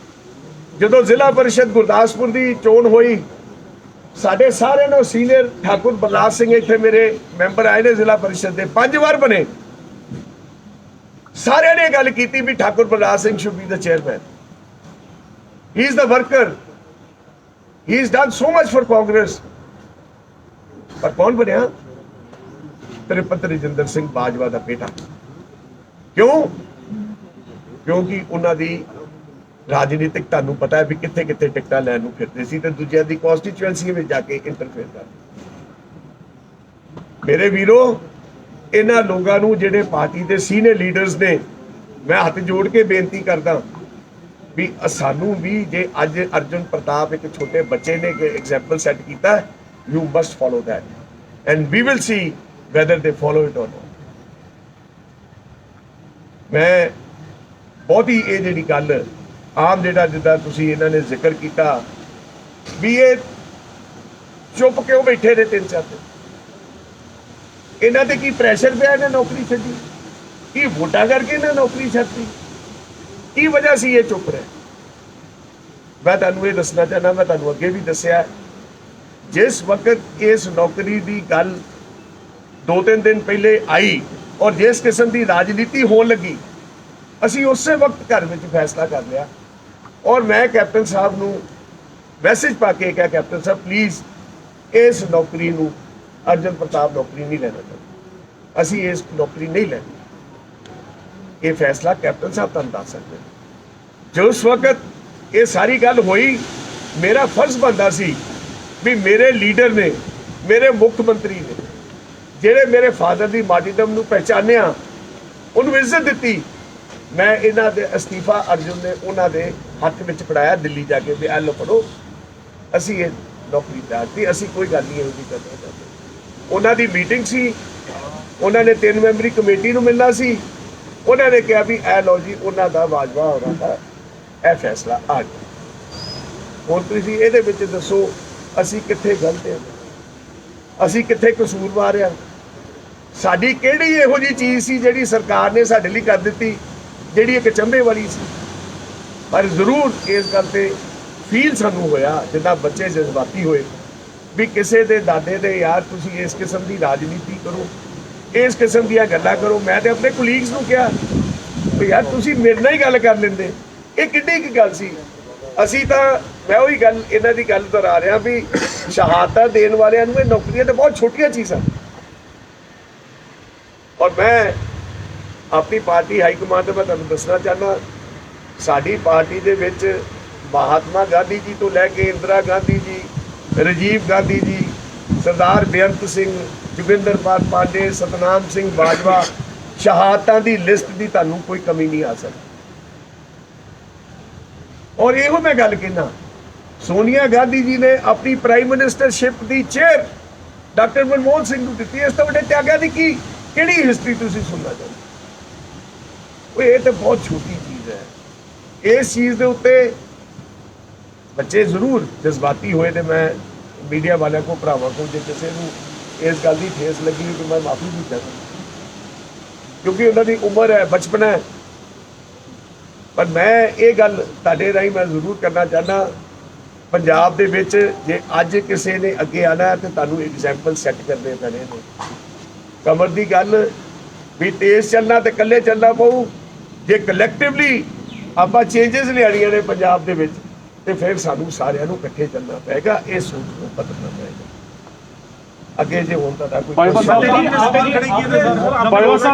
S1: ਜਦੋਂ ਜ਼ਿਲ੍ਹਾ ਪਰਿਸ਼ਦ ਗੁਰਦਾਸਪੁਰ ਦੀ ਚੋਣ ਹੋਈ, ਸਾਡੇ ਸਾਰਿਆਂ ਨੂੰ ਸੀਨੀਅਰ ਠਾਕੁਰ ਬਲਰਾਜ ਸਿੰਘ ਇੱਥੇ ਮੇਰੇ ਮੈਂਬਰ ਆਏ ਨੇ ਜ਼ਿਲ੍ਹਾ ਪਰਿਸ਼ਦ ਦੇ, 5 ਵਾਰ ਬਣੇ, ਸਾਰਿਆਂ ਨੇ ਗੱਲ ਕੀਤੀ ਵੀ Thakur Balraj Singh should be the chairman. He is the worker. He has done so much for Congress. ਪਰ ਕੌਣ ਬਣਿਆ? ਤ੍ਰਿਪਤ ਰਜਿੰਦਰ ਸਿੰਘ ਬਾਜਵਾ ਦਾ ਬੇਟਾ। ਕਿਉਂ? ਕਿਉਂਕਿ ਉਹਨਾਂ ਦੀ ਰਾਜਨੀਤਿਕ, ਤੁਹਾਨੂੰ ਪਤਾ ਹੈ ਵੀ ਕਿੱਥੇ ਕਿੱਥੇ ਟਿਕਟਾਂ ਲੈਣ ਨੂੰ ਫਿਰਦੇ ਸੀ ਤੇ ਦੂਜਿਆਂ ਦੀ ਕਨਸਟੀਚੁਐਂਸੀ ਵਿੱਚ ਜਾ ਕੇ ਇੰਟਰਫੇਅਰ ਕਰਦੇ। ਮੇਰੇ ਵੀਰੋ, ਇਹਨਾਂ ਲੋਕਾਂ ਨੂੰ ਜਿਹੜੇ ਪਾਰਟੀ ਦੇ ਸੀਨੀਅਰ ਲੀਡਰਸ ਨੇ, ਮੈਂ ਹੱਥ ਜੋੜ ਕੇ ਬੇਨਤੀ ਕਰਦਾ ਵੀ ਸਾਨੂੰ ਵੀ, ਜੇ ਅੱਜ ਅਰਜੁਨ ਪ੍ਰਤਾਪ ਇੱਕ ਛੋਟੇ ਬੱਚੇ ਨੇ ਐਗਜ਼ਾਮਪਲ ਸੈੱਟ ਕੀਤਾ, you must follow that and we will see whether they follow it or not. ਮੈਂ ਬਹੁਤੀ ਇਹ ਜਿਹੜੀ ਗੱਲ ਆਮ ਜਿਹੜਾ ਜਿੱਦਾਂ ਤੁਸੀਂ ਇਹਨਾਂ ਨੇ ਜ਼ਿਕਰ ਕੀਤਾ ਵੀ ਇਹ ਚੁੱਪ ਕਿਉਂ ਬੈਠੇ ਨੇ 3-4 ਦਿਨ, ਇਹਨਾਂ ਤੇ ਕੀ ਪ੍ਰੈਸ਼ਰ ਪਿਆ ਇਹਨਾਂ ਨੌਕਰੀ ਛੱਡੀ? ਕੀ ਵੋਟਾਂ ਕਰਕੇ ਇਹਨਾਂ ਨੌਕਰੀ ਛੱਡਤੀ? ਕੀ ਵਜ੍ਹਾ ਸੀ ਇਹ ਚੁੱਪ ਰਹੇ? ਮੈਂ ਤੁਹਾਨੂੰ ਇਹ ਦੱਸਣਾ ਚਾਹੁੰਦਾ, ਮੈਂ ਤੁਹਾਨੂੰ ਅੱਗੇ ਵੀ ਦੱਸਿਆ, ਜਿਸ ਵਕਤ ਇਸ ਨੌਕਰੀ ਦੀ ਗੱਲ 2-3 ਦਿਨ ਪਹਿਲੇ ਆਈ ਔਰ ਜਿਸ ਕਿਸਮ ਦੀ ਰਾਜਨੀਤੀ ਹੋਣ ਲੱਗੀ, ਅਸੀਂ ਉਸੇ ਵਕਤ ਘਰ ਵਿੱਚ ਫੈਸਲਾ ਕਰ ਲਿਆ। ਔਰ ਮੈਂ ਕੈਪਟਨ ਸਾਹਿਬ ਨੂੰ ਮੈਸੇਜ ਪਾ ਕੇ ਕਿਹਾ, ਕੈਪਟਨ ਸਾਹਿਬ ਪਲੀਜ਼ ਇਸ ਨੌਕਰੀ ਨੂੰ, ਅਰਜੁਨ ਪ੍ਰਤਾਪ ਨੌਕਰੀ ਨਹੀਂ ਲੈਣਾ ਚਾਹੁੰਦੇ, ਅਸੀਂ ਇਸ ਨੌਕਰੀ ਨਹੀਂ ਲੈਣੀ। ਇਹ ਫੈਸਲਾ ਕੈਪਟਨ ਸਾਹਿਬ ਤੁਹਾਨੂੰ ਦੱਸ ਸਕਦੇ। ਜਿਸ ਵਕਤ ਇਹ ਸਾਰੀ ਗੱਲ ਹੋਈ, ਮੇਰਾ ਫਰਜ਼ ਬਣਦਾ ਸੀ ਵੀ ਮੇਰੇ ਲੀਡਰ ਨੇ, ਮੇਰੇ ਮੁੱਖ ਮੰਤਰੀ ਨੇ, ਜਿਹੜੇ ਮੇਰੇ ਫਾਦਰ ਦੀ ਮਾਰਟੀਡਮ ਨੂੰ ਪਹਿਚਾਨਿਆ, ਉਹਨੂੰ ਇੱਜ਼ਤ ਦਿੱਤੀ, ਮੈਂ ਇਹਨਾਂ ਦੇ ਅਸਤੀਫਾ ਅਰਜੁਨ ਨੇ ਉਹਨਾਂ ਦੇ ਹੱਥ ਵਿੱਚ ਫੜਾਇਆ ਦਿੱਲੀ ਜਾ ਕੇ ਵੀ ਐ ਲਓ ਪੜੋ, ਅਸੀਂ ਇਹ ਨੌਕਰੀ ਦਿੱਤੀ, ਅਸੀਂ ਕੋਈ ਗੱਲ ਨਹੀਂ ਇਹੋ ਜਿਹੀ ਕਰਨਾ ਚਾਹੁੰਦੇ। ਉਹਨਾਂ ਦੀ ਮੀਟਿੰਗ ਸੀ, ਉਹਨਾਂ ਨੇ 3 ਮੈਂਬਰੀ ਕਮੇਟੀ ਨੂੰ ਮਿਲਣਾ ਸੀ, ਉਹਨਾਂ ਨੇ ਕਿਹਾ ਵੀ ਐ ਲਓ ਜੀ ਉਹਨਾਂ ਦਾ ਬਾਜਵਾ ਹੋਰਾਂ ਦਾ ਇਹ ਫੈਸਲਾ ਆ ਗਿਆ। ਹੁਣ ਤੁਸੀਂ ਇਹਦੇ ਵਿੱਚ ਦੱਸੋ ਅਸੀਂ ਕਿੱਥੇ ਗਲਤ ਹਾਂ, ਅਸੀਂ ਕਿੱਥੇ ਕਸੂਰਵਾਰ ਆ? ਸਾਡੀ ਕਿਹੜੀ ਇਹੋ ਜਿਹੀ ਚੀਜ਼ ਸੀ ਜਿਹੜੀ ਸਰਕਾਰ ਨੇ ਸਾਡੇ ਲਈ ਕਰ ਦਿੱਤੀ, ਜਿਹੜੀ ਇੱਕ ਚੰਬੇ ਵਾਲੀ ਸੀ? ਪਰ ਜ਼ਰੂਰ ਇਸ ਗੱਲ ਤੇ ਫੀਲ ਸਾਨੂੰ ਹੋਇਆ, ਜਿੱਦਾਂ ਬੱਚੇ ਜਜ਼ਬਾਤੀ ਹੋਏ ਵੀ ਕਿਸੇ ਦੇ ਦਾਦੇ ਦੇ ਯਾਰ ਤੁਸੀਂ ਇਸ ਕਿਸਮ ਦੀ ਰਾਜਨੀਤੀ ਕਰੋ, ਇਸ ਕਿਸਮ ਦੀਆਂ ਗੱਲਾਂ ਕਰੋ। ਮੈਂ ਤੇ ਆਪਣੇ ਕੁਲੀਗਸ ਨੂੰ ਕਿਹਾ ਵੀ ਯਾਰ ਤੁਸੀਂ ਮੇਰੇ ਨਾਲ ਹੀ ਗੱਲ ਕਰ ਲੈਂਦੇ, ਇਹ ਕਿੱਡੀ ਕੀ ਗੱਲ ਸੀ? ਅਸੀਂ ਤਾਂ, ਮੈਂ ਉਹੀ ਗੱਲ ਇਹਨਾਂ ਦੀ ਗੱਲ ਦੁਹਰਾ ਰਿਹਾ ਵੀ ਸ਼ਹਾਦਤਾਂ ਦੇਣ ਵਾਲਿਆਂ ਨੂੰ ਇਹ ਨੌਕਰੀਆਂ ਤਾਂ ਬਹੁਤ ਛੋਟੀਆਂ ਚੀਜ਼ਾਂ। ਔਰ ਮੈਂ ਆਪਣੀ ਪਾਰਟੀ ਹਾਈ ਕਮਾਂਡ ਤੋਂ ਮੈਂ ਤੁਹਾਨੂੰ ਦੱਸਣਾ ਚਾਹੁੰਦਾ, ਸਾਡੀ ਪਾਰਟੀ ਦੇ ਵਿੱਚ ਮਹਾਤਮਾ ਗਾਂਧੀ ਜੀ ਤੋਂ ਲੈ ਕੇ ਇੰਦਰਾ ਗਾਂਧੀ ਜੀ, ਰਾਜੀਵ ਗਾਂਧੀ ਜੀ, ਸਰਦਾਰ ਬੇਅੰਤ ਸਿੰਘ, ਜੋਗਿੰਦਰ ਪਾਲ ਪਾਂਡੇ, ਸਤਨਾਮ ਸਿੰਘ ਬਾਜਵਾ, ਸ਼ਹਾਦਤਾਂ ਦੀ ਲਿਸਟ ਦੀ ਤੁਹਾਨੂੰ ਕੋਈ ਕਮੀ ਨਹੀਂ ਆ ਸਕਦੀ। ਔਰ ਇਹੋ ਮੈਂ ਗੱਲ ਕਹਿਣਾ, ਸੋਨੀਆ ਗਾਂਧੀ ਜੀ ਨੇ ਆਪਣੀ ਪ੍ਰਾਈਮ ਮਿਨਿਸਟਰਸ਼ਿਪ ਦੀ ਚੇਅਰ ਡਾਕਟਰ ਮਨਮੋਹਨ ਸਿੰਘ ਨੂੰ ਦਿੱਤੀ। ਇਸ ਤੋਂ ਵੱਡੇ ਤਿਆਗਾਂ ਦੀ ਕਿਹੜੀ ਹਿਸਟਰੀ ਤੁਸੀਂ ਸੁਣਨਾ ਚਾਹੁੰਦੇ? ਇਹ ਤਾਂ ਬਹੁਤ ਛੋਟੀ ਚੀਜ਼ ਹੈ। ਇਸ ਚੀਜ਼ ਦੇ ਉੱਤੇ ਬੱਚੇ ਜ਼ਰੂਰ ਜਜ਼ਬਾਤੀ ਹੋਏ ਨੇ। ਮੈਂ ਮੀਡੀਆ ਵਾਲਿਆਂ ਕੋ, ਭਰਾਵਾਂ ਕੋ, ਜੇ ਕਿਸੇ ਨੂੰ ਇਸ ਗੱਲ ਦੀ ਠੇਸ ਲੱਗੀ ਕਿ ਮੈਂ ਮਾਫੀ ਵੀ ਚਾਹੁੰਦਾ, ਕਿਉਂਕਿ ਉਹਨਾਂ ਦੀ ਉਮਰ ਹੈ, ਬਚਪਨ ਹੈ। ਪਰ ਮੈਂ ਇਹ ਗੱਲ ਤੁਹਾਡੇ ਰਾਹੀਂ ਮੈਂ ਜ਼ਰੂਰ ਕਰਨਾ ਚਾਹੁੰਦਾ, ਪੰਜਾਬ ਦੇ ਵਿੱਚ ਜੇ ਅੱਜ ਕਿਸੇ ਨੇ ਅੱਗੇ ਆਣਾ ਹੈ ਤੇ ਤੁਹਾਨੂੰ ਐਗਜ਼ਾਮਪਲ ਸੈੱਟ ਕਰਨੇ ਪੈਣੇ ਨੇ। ਕਮਰ ਦੀ ਗੱਲ ਵੀ ਤੇਜ਼ ਚੱਲਣਾ ਤੇ ਇਕੱਲੇ ਚੱਲਣਾ ਪਊ। ਜੇ ਕਲੈਕਟਿਵਲੀ ਆਪਾਂ ਚੇਂਜਸ ਲਿਆਣੀਆਂ ਨੇ ਪੰਜਾਬ ਦੇ ਵਿੱਚ ਤੇ ਫਿਰ ਸਾਨੂੰ ਸਾਰਿਆਂ ਨੂੰ ਇਕੱਠੇ ਚੱਲਣਾ ਪਏਗਾ। ਇਹ ਸੋਚ ਨੂੰ ਬਦਲਣਾ ਪਏਗਾ। ਅੱਗੇ ਜੇ ਹੁਣ ਤੁਹਾਡਾ ਕੋਈ
S6: ਬਾਈਵਾ ਸਾਹਿਬ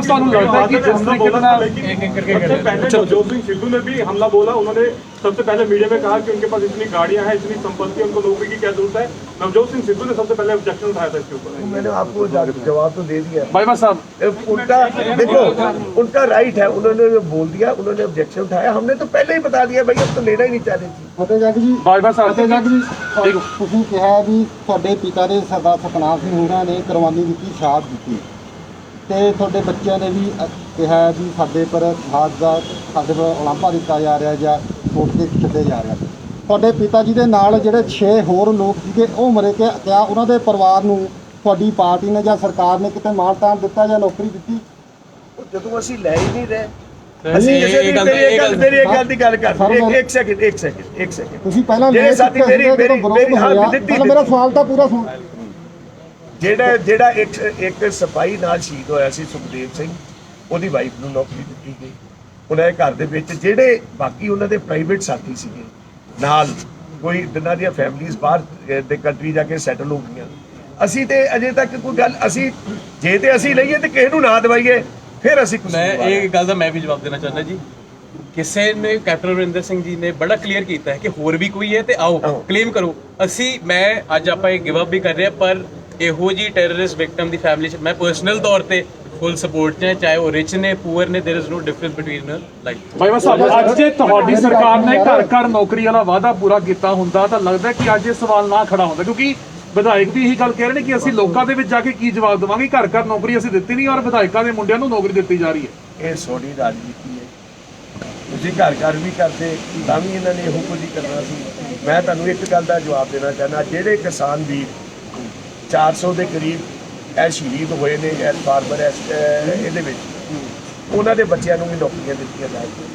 S6: ਤੁਹਾਨੂੰ लगता है कि जिस तरीके ਨਾਲ
S7: सबसे पहले नवजोत सिंह सिद्धू ने भी हमला बोला। उन्होंने सबसे पहले मीडिया में कहा कि उनके पास इतनी गाड़ियां हैं, इतनी संपत्ति है, उनको नौकरी की क्या जरूरत है। नवजोत सिंह सिद्धू ने सबसे पहले ऑब्जेक्शन उठाया था इसके ऊपर।
S1: मैंने आपको जवाब तो दे दिया।
S6: बाईवा साहब
S1: उनका देखो, उनका राइट है, उन्होंने जो बोल दिया, उन्होंने ऑब्जेक्शन उठाया। हमने तो पहले ही बता दिया भाई, अब तो लेना ही नहीं चाह रही थी।
S8: ਫਤਿਹ ਜੱਗ ਜੀ,
S6: ਬਾਈਵਾ ਸਾਹਿਬ
S8: ਫਤਿਹ ਜੱਗ ਜੀ, ਤੁਸੀਂ ਕਿਹਾ ਵੀ ਤੁਹਾਡੇ ਪਿਤਾ ਨੇ ਸਰਦਾਰ ਸਤਨਾਮ ਸਿੰਘ ਹੋਰਾਂ ਨੇ ਕੁਰਬਾਨੀ ਦਿੱਤੀ, ਸ਼ਹਾਦਤ ਦਿੱਤੀ, ਤੇ ਤੁਹਾਡੇ ਬੱਚਿਆਂ ਨੇ ਵੀ ਕਿਹਾ ਵੀ ਸਾਡੇ ਪਰ ਜਹਾਜ਼ ਦਾ ਸਾਡੇ ਪਰ ਉਲਾਂਭਾ ਦਿੱਤਾ ਜਾ ਰਿਹਾ ਜਾਂ ਕੋਟ ਕੇ ਛੱਡੇ ਜਾ ਰਿਹਾ। ਤੁਹਾਡੇ ਪਿਤਾ ਜੀ ਦੇ ਨਾਲ ਜਿਹੜੇ 6 ਹੋਰ ਲੋਕ ਸੀਗੇ ਉਹ ਮਰੇ, ਕਿ ਕਿਆ ਉਹਨਾਂ ਦੇ ਪਰਿਵਾਰ ਨੂੰ ਤੁਹਾਡੀ ਪਾਰਟੀ ਨੇ ਜਾਂ ਸਰਕਾਰ ਨੇ ਕਿਤੇ ਮਾਣ ਤਾਣ ਦਿੱਤਾ ਜਾਂ ਨੌਕਰੀ ਦਿੱਤੀ?
S1: ਜਦੋਂ ਅਸੀਂ ਲੈ ਹੀ ਨਹੀਂ ਰਹੇ, ਅਸੀਂ ਕਿਸੇ ਦੀ ਮੇਰੀ ਇੱਕ ਗੱਲ ਦੀ ਗੱਲ ਕਰ, ਇੱਕ ਸੈਕਿੰਡ
S8: ਤੁਸੀਂ ਪਹਿਲਾਂ
S1: ਜਿਹੜੇ ਸਾਥੀ ਮੇਰੀ ਹਾਂ ਦਿੱਤੀ,
S8: ਮੇਰਾ ਸਵਾਲ ਤਾਂ ਪੂਰਾ ਸੁਣ।
S1: ਜਿਹੜਾ ਇੱਕ ਸਿਪਾਹੀ ਨਾਲ ਸ਼ਹੀਦ ਹੋਇਆ ਸੀ ਸੁਖਦੇਵ ਸਿੰਘ, ਉਹਦੀ ਵਾਈਫ ਨੂੰ ਨੌਕਰੀ ਦਿੱਤੀ ਗਈ। ਉਹਨਾਂ ਦੇ ਘਰ ਦੇ ਵਿੱਚ ਜਿਹੜੇ ਬਾਕੀ ਉਹਨਾਂ ਦੇ ਪ੍ਰਾਈਵੇਟ ਸਾਥੀ ਸੀਗੇ ਨਾਲ, ਕੋਈ ਜਿਨ੍ਹਾਂ ਦੀਆਂ ਫੈਮਿਲੀਜ਼ ਬਾਹਰ ਦੇ ਕੰਟਰੀ ਜਾ ਕੇ ਸੈਟਲ ਹੋ ਗਈਆਂ, ਅਸੀਂ ਤੇ ਅਜੇ ਤੱਕ ਕੋਈ ਗੱਲ, ਅਸੀਂ ਜੇ ਤੇ ਅਸੀਂ ਲਈਏ ਤੇ ਕਿਸੇ ਨੂੰ ਨਾ ਦਵਾਈਏ, ਫਿਰ ਅਸੀਂ ਕੁਝ
S4: ਮੈਂ ਇਹ ਗੱਲ ਦਾ ਮੈਂ ਵੀ ਜਵਾਬ ਦੇਣਾ ਚਾਹੁੰਦਾ ਜੀ। ਕਿਸੇ ਨੇ ਕੈਪਟਨ ਅਮਰਿੰਦਰ ਸਿੰਘ ਜੀ ਨੇ ਬੜਾ ਕਲੀਅਰ ਕੀਤਾ ਹੈ ਕਿ ਹੋਰ ਵੀ ਕੋਈ ਹੈ ਤੇ ਆਓ ਕਲੇਮ ਕਰੋ। ਮੈਂ ਅੱਜ ਆਪਾਂ ਇਹ ਗਿਵ ਅਪ ਵੀ ਕਰ ਰਹੇ ਹਾਂ, ਪਰ ਇਹੋ ਜੀ ਟੈਰਰਿਸਟ ਵਿਕਟਮ ਦੀ ਫੈਮਿਲੀ 'ਚ ਮੈਂ ਪਰਸਨਲ ਤੌਰ ਤੇ ਫੁੱਲ ਸਪੋਰਟ 'ਚ ਹੈ, ਚਾਹੇ ਉਹ ਰਿਚ ਨੇ ਪੂਅਰ ਨੇ, there is no difference between like.
S6: Bajwa sahib ਅੱਜ ਜੇ ਤੁਹਾਡੀ ਸਰਕਾਰ ਨੇ ਘਰ ਘਰ ਨੌਕਰੀ ਵਾਲਾ ਵਾਅਦਾ ਪੂਰਾ ਕੀਤਾ ਹੁੰਦਾ ਤਾਂ ਲੱਗਦਾ ਕਿ ਅੱਜ ਇਹ ਸਵਾਲ ਨਾ ਖੜਾ ਹੁੰਦਾ, ਕਿਉਂਕਿ ਵਿਧਾਇਕ ਵੀ ਇਹੀ ਗੱਲ ਕਹਿ ਰਹੇ ਨੇ ਕਿ ਅਸੀਂ ਲੋਕਾਂ ਦੇ ਵਿੱਚ ਜਾ ਕੇ ਕੀ ਜਵਾਬ ਦੇਵਾਂਗੇ, ਘਰ ਘਰ ਨੌਕਰੀ ਅਸੀਂ ਦਿੱਤੀ ਨਹੀਂ ਔਰ ਵਿਧਾਇਕਾਂ ਦੇ ਮੁੰਡਿਆਂ ਨੂੰ ਨੌਕਰੀ ਦਿੱਤੀ ਜਾ ਰਹੀ ਹੈ।
S1: ਇਹ ਸੋਡੀ ਰਾਜਨੀਤੀ ਹੈ। ਤੁਸੀਂ ਘਰ ਘਰ ਵੀ ਕਰਦੇ ਤਾਂ ਵੀ ਇਹਨਾਂ ਨੇ ਇਹੋ ਕੁਝ ਹੀ ਕਰਨਾ ਸੀ। ਮੈਂ ਤੁਹਾਨੂੰ ਇੱਕ ਗੱਲ ਦਾ ਜਵਾਬ ਦੇਣਾ ਚਾਹੁੰਦਾ, ਜਿਹੜੇ ਕਿਸਾਨ ਵੀਰ 400 ਦੇ ਕਰੀਬ ਇਹ ਸ਼ਹੀਦ ਹੋਏ ਨੇ ਇਸ ਫਾਰਮਰ ਇਹਦੇ ਵਿੱਚ, ਉਹਨਾਂ ਦੇ ਬੱਚਿਆਂ ਨੂੰ ਵੀ ਨੌਕਰੀਆਂ ਦਿੱਤੀਆਂ ਜਾਣਗੀਆਂ,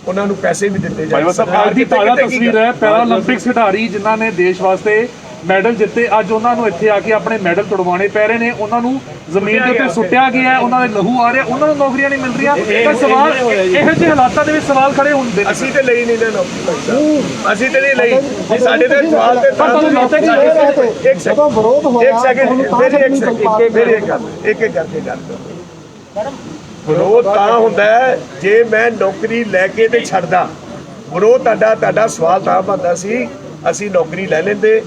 S1: ਉਹਨਾਂ ਨੂੰ ਪੈਸੇ ਵੀ ਦਿੱਤੇ
S6: ਬਾਈਵਾ ਸਾਹਿਬ ਅੱਜ ਦੀ ਤਾਜ਼ਾ ਤਸਵੀਰ ਹੈ, ਪੈਰਾਲੰਪਿਕਸ ਖਿਡਾਰੀ ਜਿਨ੍ਹਾਂ ਨੇ ਦੇਸ਼ ਵਾਸਤੇ ਮੈਡਲ ਜਿੱਤੇ, ਅੱਜ ਉਹਨਾਂ ਨੂੰ ਇੱਥੇ ਆ ਕੇ ਆਪਣੇ ਮੈਡਲ ਤੁੜਵਾਉਣੇ ਪੈ ਰਹੇ ਨੇ, ਉਹਨਾਂ ਨੂੰ ਜ਼ਮੀਨ ਦੇ ਉੱਤੇ ਸੁੱਟਿਆ ਗਿਆ, ਉਹਨਾਂ ਦੇ ਲਹੂ ਆ ਰਿਹਾ, ਉਹਨਾਂ ਨੂੰ ਨੌਕਰੀਆਂ ਨਹੀਂ ਮਿਲ ਰਹੀਆਂ। ਤਾਂ ਸਵਾਲ ਇਹੋ ਜਿਹੇ ਹਾਲਾਤਾਂ ਦੇ ਵਿੱਚ ਸਵਾਲ ਖੜੇ ਹੁੰਦੇ ਨੇ।
S1: ਅਸੀਂ ਤੇ ਲਈ ਨਹੀਂ ਨਾ ਨੌਕਰੀ ਭਾਈ ਸਾਹਿਬ, ਅਸੀਂ ਤੇ ਨਹੀਂ ਲਈ। ਸਾਡੇ ਤੇ ਸਵਾਲ ਤੇ ਇੱਕ
S8: ਜਦੋਂ ਵਿਰੋਧ ਹੋਇਆ,
S1: ਮੇਰੀ ਇੱਕ ਗੱਲ ਇੱਕ ਕਰਕੇ ਗੱਲ ਕਰੋ। ਵਿਰੋਧ ਤਾਂ ਹੁੰਦਾ ਹੈ ਜੇ ਮੈਂ ਨੌਕਰੀ ਲੈ ਕੇ ਤੇ ਛੱਡਦਾ। ਵਿਰੋਧ ਤੁਹਾਡਾ ਸਵਾਲ ਤਾਂ ਬਣਦਾ ਸੀ ਅਸੀਂ ਨੌਕਰੀ ਲੈ ਲੈਂਦੇ,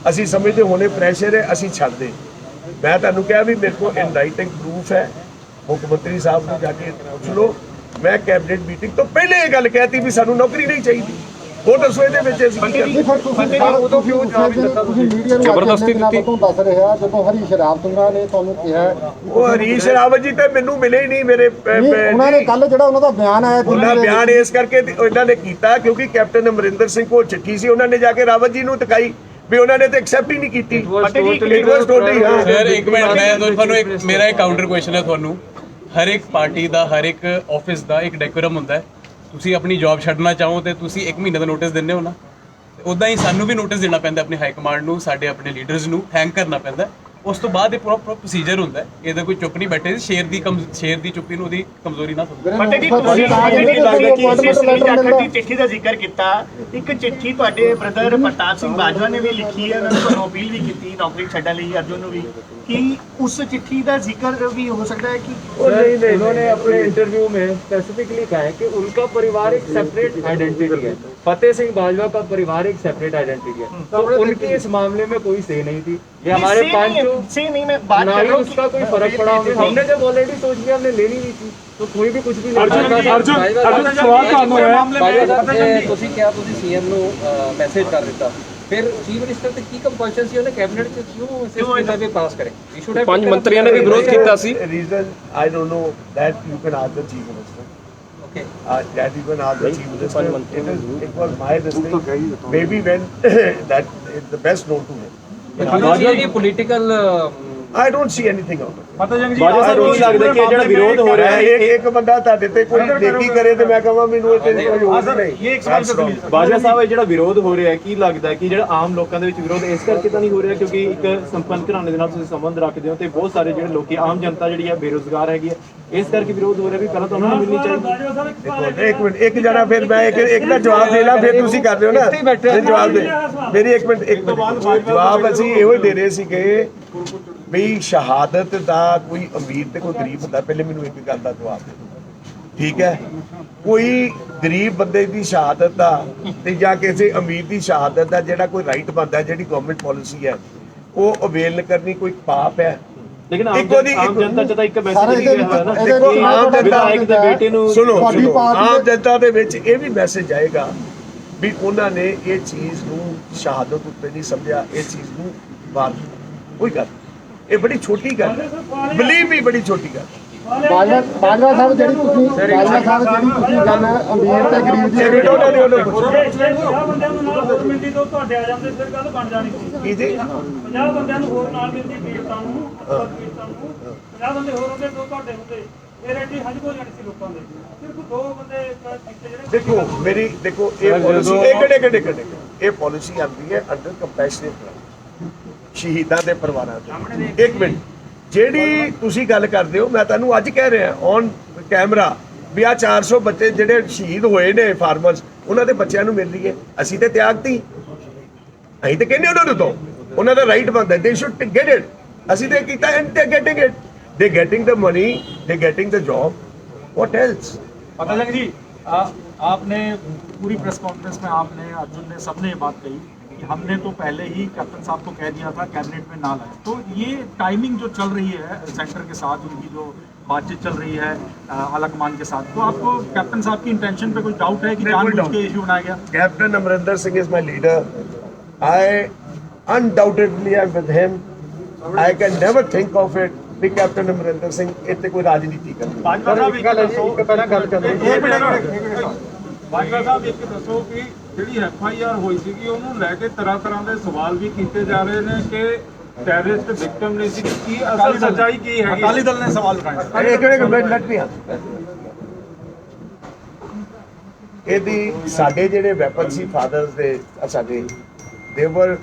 S1: ਅਸੀਂ ਸਮਝਦੇ ਹੋਣੇ ਪ੍ਰੈਸ਼ਰ ਹੈ, ਅਸੀਂ ਛੱਡਦੇ। ਮੈਂ ਤੁਹਾਨੂੰ ਕਿਹਾ ਵੀ ਮੇਰੇ ਕੋਲ ਇਨ ਰਾਈਟਿੰਗ ਪ੍ਰੂਫ ਹੈ, ਮੁੱਖ ਮੰਤਰੀ ਸਾਹਿਬ ਨੂੰ ਜਾ ਕੇ ਪੁੱਛ ਲਓ। ਮੈਂ ਕੈਬਨਿਟ ਮੀਟਿੰਗ ਤੋਂ ਪਹਿਲੇ ਇਹ ਗੱਲ ਕਹਿਤੀ ਵੀ ਸਾਨੂੰ ਨੌਕਰੀ ਨਹੀਂ ਚਾਹੀਦੀ। ਉਹ ਦੱਸੋ ਇਹਦੇ ਵਿੱਚ ਅਸੀਂ ਕੀ ਕਰੀਏ?
S6: ਜ਼ਬਰਦਸਤੀ ਦਿੱਤੀ
S8: ਦੱਸ ਰਿਹਾ ਜਦੋਂ ਹਰੀਸ਼ ਰਾਵਤ ਨੇ ਤੁਹਾਨੂੰ ਕਿਹਾ,
S1: ਉਹ ਹਰੀਸ਼ ਰਾਵਤ ਜੀ ਤੇ ਮੈਨੂੰ ਮਿਲੇ ਹੀ ਨਹੀਂ। ਮੇਰੇ
S8: ਉਹਨਾਂ ਨੇ ਕੱਲ ਜਿਹੜਾ ਉਹਨਾਂ ਦਾ ਬਿਆਨ ਆਇਆ,
S1: ਉਹਨਾਂ ਬਿਆਨ ਇਸ ਕਰਕੇ ਇਹਨਾਂ ਨੇ ਕੀਤਾ ਕਿਉਂਕਿ ਕੈਪਟਨ ਅਮਰਿੰਦਰ ਸਿੰਘ ਕੋਲ ਚਿੱਠੀ ਸੀ, ਉਹਨਾਂ ਨੇ ਜਾ ਕੇ ਰਾਵਤ ਜੀ ਨੂੰ ਦਿਖਾਈ ਵੀ ਉਹਨਾਂ ਨੇ ਤਾਂ ਐਕਸੈਪਟ ਹੀ ਨਹੀਂ ਕੀਤੀ।
S4: ਸਰ ਇੱਕ ਮਿੰਟ, ਮੈਂ ਤੁਹਾਨੂੰ ਇੱਕ ਮੇਰਾ ਇੱਕ ਕਾਊਂਟਰ ਕੁਐਸਚਨ ਹੈ ਤੁਹਾਨੂੰ। ਹਰ ਇੱਕ ਪਾਰਟੀ ਦਾ, ਹਰ ਇੱਕ ਆਫਿਸ ਦਾ ਇੱਕ ਡੈਕੋਰਮ ਹੁੰਦਾ ਹੈ। ਤੁਸੀਂ ਆਪਣੀ ਜੌਬ ਛੱਡਣਾ ਚਾਹੋ ਤੇ ਤੁਸੀਂ 1 ਮਹੀਨੇ ਦਾ ਨੋਟਿਸ ਦਿੰਦੇ ਹੋ ਨਾ, ਉਦਾਂ ਹੀ ਸਾਨੂੰ ਵੀ ਨੋਟਿਸ ਦੇਣਾ ਪੈਂਦਾ ਆਪਣੀ ਹਾਈ ਕਮਾਂਡ ਨੂੰ, ਸਾਡੇ ਆਪਣੇ ਲੀਡਰਸ ਨੂੰ ਥੈਂਕ ਕਰਨਾ ਪੈਂਦਾ। ਉਸ ਤੋਂ ਬਾਅਦ ਇਹ ਪ੍ਰੋਪਰ ਪ੍ਰੋਸੀਜਰ ਹੁੰਦਾ ਹੈ। ਇਹਦਾ ਕੋਈ ਚੁੱਪ ਨਹੀਂ ਬੈਠੇ, ਸ਼ੇਰ ਦੀ ਚੁੱਪੀ ਨੂੰ ਉਹਦੀ ਕਮਜ਼ੋਰੀ ਨਾ ਸਮਝੋ।
S9: ਫਤਿਹ ਜੀ, ਤੁਸੀਂ ਸੁਨੀਲ ਜਾਖੜ ਦੀ ਚਿੱਠੀ ਦਾ ਜ਼ਿਕਰ ਕੀਤਾ। ਇੱਕ ਚਿੱਠੀ ਤੁਹਾਡੇ ਬ੍ਰਦਰ ਪ੍ਰਤਾਪ ਸਿੰਘ ਬਾਜਵਾ ਨੇ ਵੀ ਲਿਖੀ ਹੈ, ਉਹਨਾਂ ਨੂੰ ਅਪੀਲ ਵੀ ਕੀਤੀ ਨੌਕਰੀ ਛੱਡਣ ਲਈ, ਅਰਜੁਨ ਨੂੰ ਵੀ। कि उस चिट्ठी का जिक्र भी हो सकता है कि
S2: उन्होंने अपने इंटरव्यू में स्पेसिफिकली कहा है कि उनका परिवार एक सेपरेट आइडेंटिटी है, फतेह सिंह बाजवा का परिवार एक सेपरेट आइडेंटिटी है, तो उनकी इस मामले में कोई से नहीं थी। ये हमारे पांचों
S9: से नहीं, मैं बात
S2: ना
S9: कर
S2: ही
S9: रहा हूँ
S2: उसका कोई फर्क पड़ा हमें, हमने जब ऑलरेडी सोच लिया हमने लेनी नहीं थी, तो कोई भी कुछ भी
S6: अर्जुन सवाल ਤੁਹਾਨੂੰ ਹੈ
S10: ਤੁਸੀਂ ਕਿਹਾ ਤੁਸੀਂ ਸੀਐਮ ਨੂੰ ਮੈਸੇਜ ਕਰ ਦਿੱਤਾ, ਫਿਰ ਚੀਫ ਮਿਨਿਸਟਰ ਤੇ ਕੀ ਕੰਪਲਸ਼ਨ ਸੀ ਉਹਨੇ ਕੈਬਨਿਟ ਚ ਕਿਉਂ ਇਸ ਤੇ ਪਾਸ ਕਰੇ? ਵੀ ਸ਼ੁੱਡ
S2: ਪੰਜ ਮੰਤਰੀਆਂ ਨੇ ਵੀ ਵਿਰੋਧ ਕੀਤਾ ਸੀ।
S1: Reason I don't know that you can ask the chief minister
S10: okay
S1: that you can ask the chief minister. It was my decision. Maybe when that is the best known to him.
S10: ਇਹ political
S1: I don't see anything out of it.
S2: Bajwa ਸਾਹਿਬ ਨੂੰ ਲੱਗਦਾ ਕਿ ਇਹ ਜਿਹੜਾ ਵਿਰੋਧ ਹੋ ਰਿਹਾ ਹੈ
S1: ਇੱਕ ਬੰਦਾ ਤੁਹਾਡੇ ਤੇ ਕੋਈ ਨੇਕੀ ਕਰੇ ਤੇ ਮੈਂ ਕਹਾਂ ਮੈਨੂੰ ਇਹ ਤੇ ਕੋਈ ਹੋਰ ਨਹੀਂ।
S2: ਬਾਜਵਾ ਸਾਹਿਬ ਇਹ ਜਿਹੜਾ ਵਿਰੋਧ ਹੋ ਰਿਹਾ ਹੈ ਕੀ ਲੱਗਦਾ ਕਿ ਜਿਹੜਾ ਆਮ ਲੋਕਾਂ ਦੇ ਵਿੱਚ ਵਿਰੋਧ ਇਸ ਕਰਕੇ ਤਾਂ ਨਹੀਂ ਹੋ ਰਿਹਾ ਕਿਉਂਕਿ ਇੱਕ ਸੰਪੰਨ ਘਰਾਣੇ ਦੇ ਨਾਲ ਤੁਸੀਂ ਸੰਬੰਧ ਰੱਖਦੇ ਹੋ ਤੇ ਬਹੁਤ ਸਾਰੇ ਜਿਹੜੇ ਲੋਕੀ ਆਮ ਜਨਤਾ ਜਿਹੜੀ ਹੈ ਬੇਰੁਜ਼ਗਾਰ ਹੈਗੀ ਹੈ, ਇਸ ਕਰਕੇ ਵਿਰੋਧ ਹੋ ਰਿਹਾ ਵੀ ਪਹਿਲਾਂ ਤਾਂ ਉਹਨਾਂ ਨੂੰ ਮਿਲਣੀ ਚਾਹੀਦੀ।
S1: ਦੇਖੋ ਇੱਕ ਮਿੰਟ, ਇੱਕ ਜਣਾ ਫਿਰ ਮੈਂ ਇੱਕ ਦਾ ਜਵਾਬ ਦੇ ਲਾਂ ਫਿਰ ਤੁਸੀਂ ਕਰ ਦਿਓ ਨਾ ਜਵਾਬ ਦੇ ਮੇਰੀ ਇੱਕ ਮਿੰਟ ਜਵਾਬ ਅਸੀਂ ਇਹੋ ਹੀ ਦੇ ਰਹੇ ਸੀ ਕਿ ਵੀ ਸ਼ਹਾਦਤ ਦਾ ਕੋਈ ਅਮੀਰ ਤੇ ਕੋਈ ਗਰੀਬ ਹੁੰਦਾ। ਪਹਿਲੇ ਮੈਨੂੰ ਇੱਕ ਗੱਲ ਦਾ ਜਵਾਬ ਦੇ ਦਿਓ, ਠੀਕ ਹੈ? ਕੋਈ ਗਰੀਬ ਬੰਦੇ ਦੀ ਸ਼ਹਾਦਤ ਦਾ ਤੇ ਜਾਂ ਕਿਸੇ ਅਮੀਰ ਦੀ ਸ਼ਹਾਦਤ ਦਾ ਜਿਹੜਾ ਕੋਈ ਰਾਈਟ ਬਣਦਾ, ਜਿਹੜੀ ਗਵਰਨਮੈਂਟ ਪਾਲਿਸੀ ਹੈ ਉਹ ਅਵੇਲ ਕਰਨੀ ਕੋਈ ਪਾਪ ਹੈ?
S2: ਲੇਕਿਨ ਆਮ ਜਨਤਾ ਚ ਤਾਂ ਇੱਕ ਮੈਸੇਜ
S8: ਸਾਰੇ
S2: ਵੀ ਹੋਇਆ ਨਾ
S8: ਦੇਖੋ,
S1: ਆਮ
S2: ਵਿਧਾਇਕ ਦੇ ਬੇਟੇ ਨੂੰ
S1: ਸੁਣੋ ਆਮ ਜਨਤਾ ਦੇ ਵਿੱਚ ਇਹ ਵੀ ਮੈਸੇਜ ਆਏਗਾ ਵੀ ਉਹਨਾਂ ਨੇ ਇਹ ਚੀਜ਼ ਨੂੰ ਸ਼ਹਾਦਤ ਉੱਤੇ ਨਹੀਂ ਸਮਝਿਆ, ਇਹ ਚੀਜ਼ ਨੂੰ ਬਾਹਰ ਕੋਈ ਗੱਲ, ਇਹ ਬੜੀ ਛੋਟੀ ਗੱਲ ਹੈ, ਬਲੀਵ ਵੀ ਬੜੀ ਛੋਟੀ ਗੱਲ।
S8: ਬਾਜਵਾ ਸਾਹਿਬ ਜਿਹੜੀ ਤੁਸੀਂ ਗੱਲ ਅਮੀਰ ਤੇ ਗਰੀਬ ਦੀ
S1: ਇਹ ਉਹਨਾਂ ਨੇ ਉਹਨਾਂ ਨੂੰ
S7: 50 ਮਿੰਟ ਤੋਂ ਤੁਹਾਡੇ ਆ ਜਾਂਦੇ ਫਿਰ ਗੱਲ ਬਣ ਜਾਣੀ ਸੀ।
S1: ਕੀ ਜੀ
S7: 50 ਬੰਦਿਆਂ ਨੂੰ ਹੋਰ ਨਾਲ ਮਿਲਦੀ ਪੀੜਤਾਂ ਨੂੰ 50 ਬੰਦੇ ਹੋਰ ਹੁੰਦੇ ਤੋਂ ਤੁਹਾਡੇ ਹੁੰਦੇ ਫਿਰ ਐਡੀ ਹੱਜ ਹੋ ਜਾਣੀ ਸੀ ਲੋਕਾਂ ਦੇ। ਸਿਰਫ 2 ਬੰਦੇ ਜਿਹੜੇ
S1: ਦੇਖੋ ਇਹ ਪਾਲਿਸੀ ਇਹ ਪਾਲਿਸੀ ਆਉਂਦੀ ਹੈ ਅੰਡਰ ਕੰਪੈਸ਼ਨੇਟ ਸ਼ਹੀਦਾਂ ਦੇ ਪਰਿਵਾਰਾਂ ਦੇ। ਇੱਕ ਮਿੰਟ, ਜਿਹੜੀ ਤੁਸੀਂ ਗੱਲ ਕਰਦੇ ਹੋ ਮੈਂ ਤੁਹਾਨੂੰ ਅੱਜ ਕਹਿ ਰਿਹਾ ਔਨ ਕੈਮਰਾ ਵੀ ਆ 400 ਬੱਚੇ ਜਿਹੜੇ ਸ਼ਹੀਦ ਹੋਏ ਨੇ ਫਾਰਮਰਸ, ਉਹਨਾਂ ਦੇ ਬੱਚਿਆਂ ਨੂੰ ਮਿਲ ਰਹੀ ਹੈ। ਅਸੀਂ ਤੇ ਤਿਆਗਤੀ, ਅਸੀਂ ਤੇ ਕਹਿੰਦੇ ਉਹਨਾਂ ਨੂੰ ਤੋਂ ਉਹਨਾਂ ਦਾ ਰਾਈਟ ਬਣਦਾ, ਦੇ ਸ਼ੁੱਡ ਗੈਟ ਇਟ। ਅਸੀਂ ਤੇ ਕੀਤਾ ਐਂਡ ਦੇ ਗੈਟਿੰਗ ਇਟ, ਦੇ ਗੈਟਿੰਗ ਦ ਮਨੀ, ਦੇ ਗੈਟਿੰਗ ਦ ਜॉब, व्हाट एल्स?
S7: पता लग जी आपने पूरी प्रेस कॉन्फ्रेंस में आपने अर्जुन ने सबने ये बात कही कि हमने तो पहले ही कैप्टन साहब को कह दिया था कैबिनेट में ना लाए। तो ये टाइमिंग जो चल रही है सेंटर के साथ, उनकी जो बातचीत चल रही है अलकमान के साथ, तो आपको कैप्टन साहब की इंटेंशन पे कोई डाउट है कि जानबूझ के इशू बनाया गया?
S1: Captain Amarinder Singh is my leader. I undoubtedly am with him. I can never think of it ਵੀ ਕੈਪਟਨ ਅਮਰਿੰਦਰ ਸਿੰਘ ਇੱਥੇ ਕੋਈ ਰਾਜਨੀਤੀ ਕਰਦਾ।
S7: ਬਾਜਵਾ ਸਾਹਿਬ ਇੱਕ ਦੱਸੋ ਕਿ ਜਿਹੜੀ FIR ਹੋਈ ਸੀਗੀ ਉਹਨੂੰ ਲੈ ਕੇ ਤਰ੍ਹਾਂ ਦੇ ਸਵਾਲ ਵੀ ਕੀਤੇ ਜਾ ਰਹੇ ਨੇ ਕਿ ਟੈਰਰਿਸਟ ਵਿਕਟਮ ਨੇ ਸੀ, ਕੀ ਅਸਲ ਸੱਚਾਈ ਕੀ ਹੈਗੀ? ਅਕਾਲੀ ਦਲ ਨੇ ਸਵਾਲ ਉਠਾਏ।
S1: ਇੱਕ ਮਿੰਟ ਲੈਟ ਮੀ ਇਹਦੀ ਸਾਡੇ ਜਿਹੜੇ ਵੈਪਨ ਸੀ ਫਾਦਰਸ ਦੇ ਸਾਡੇ ਦੇ were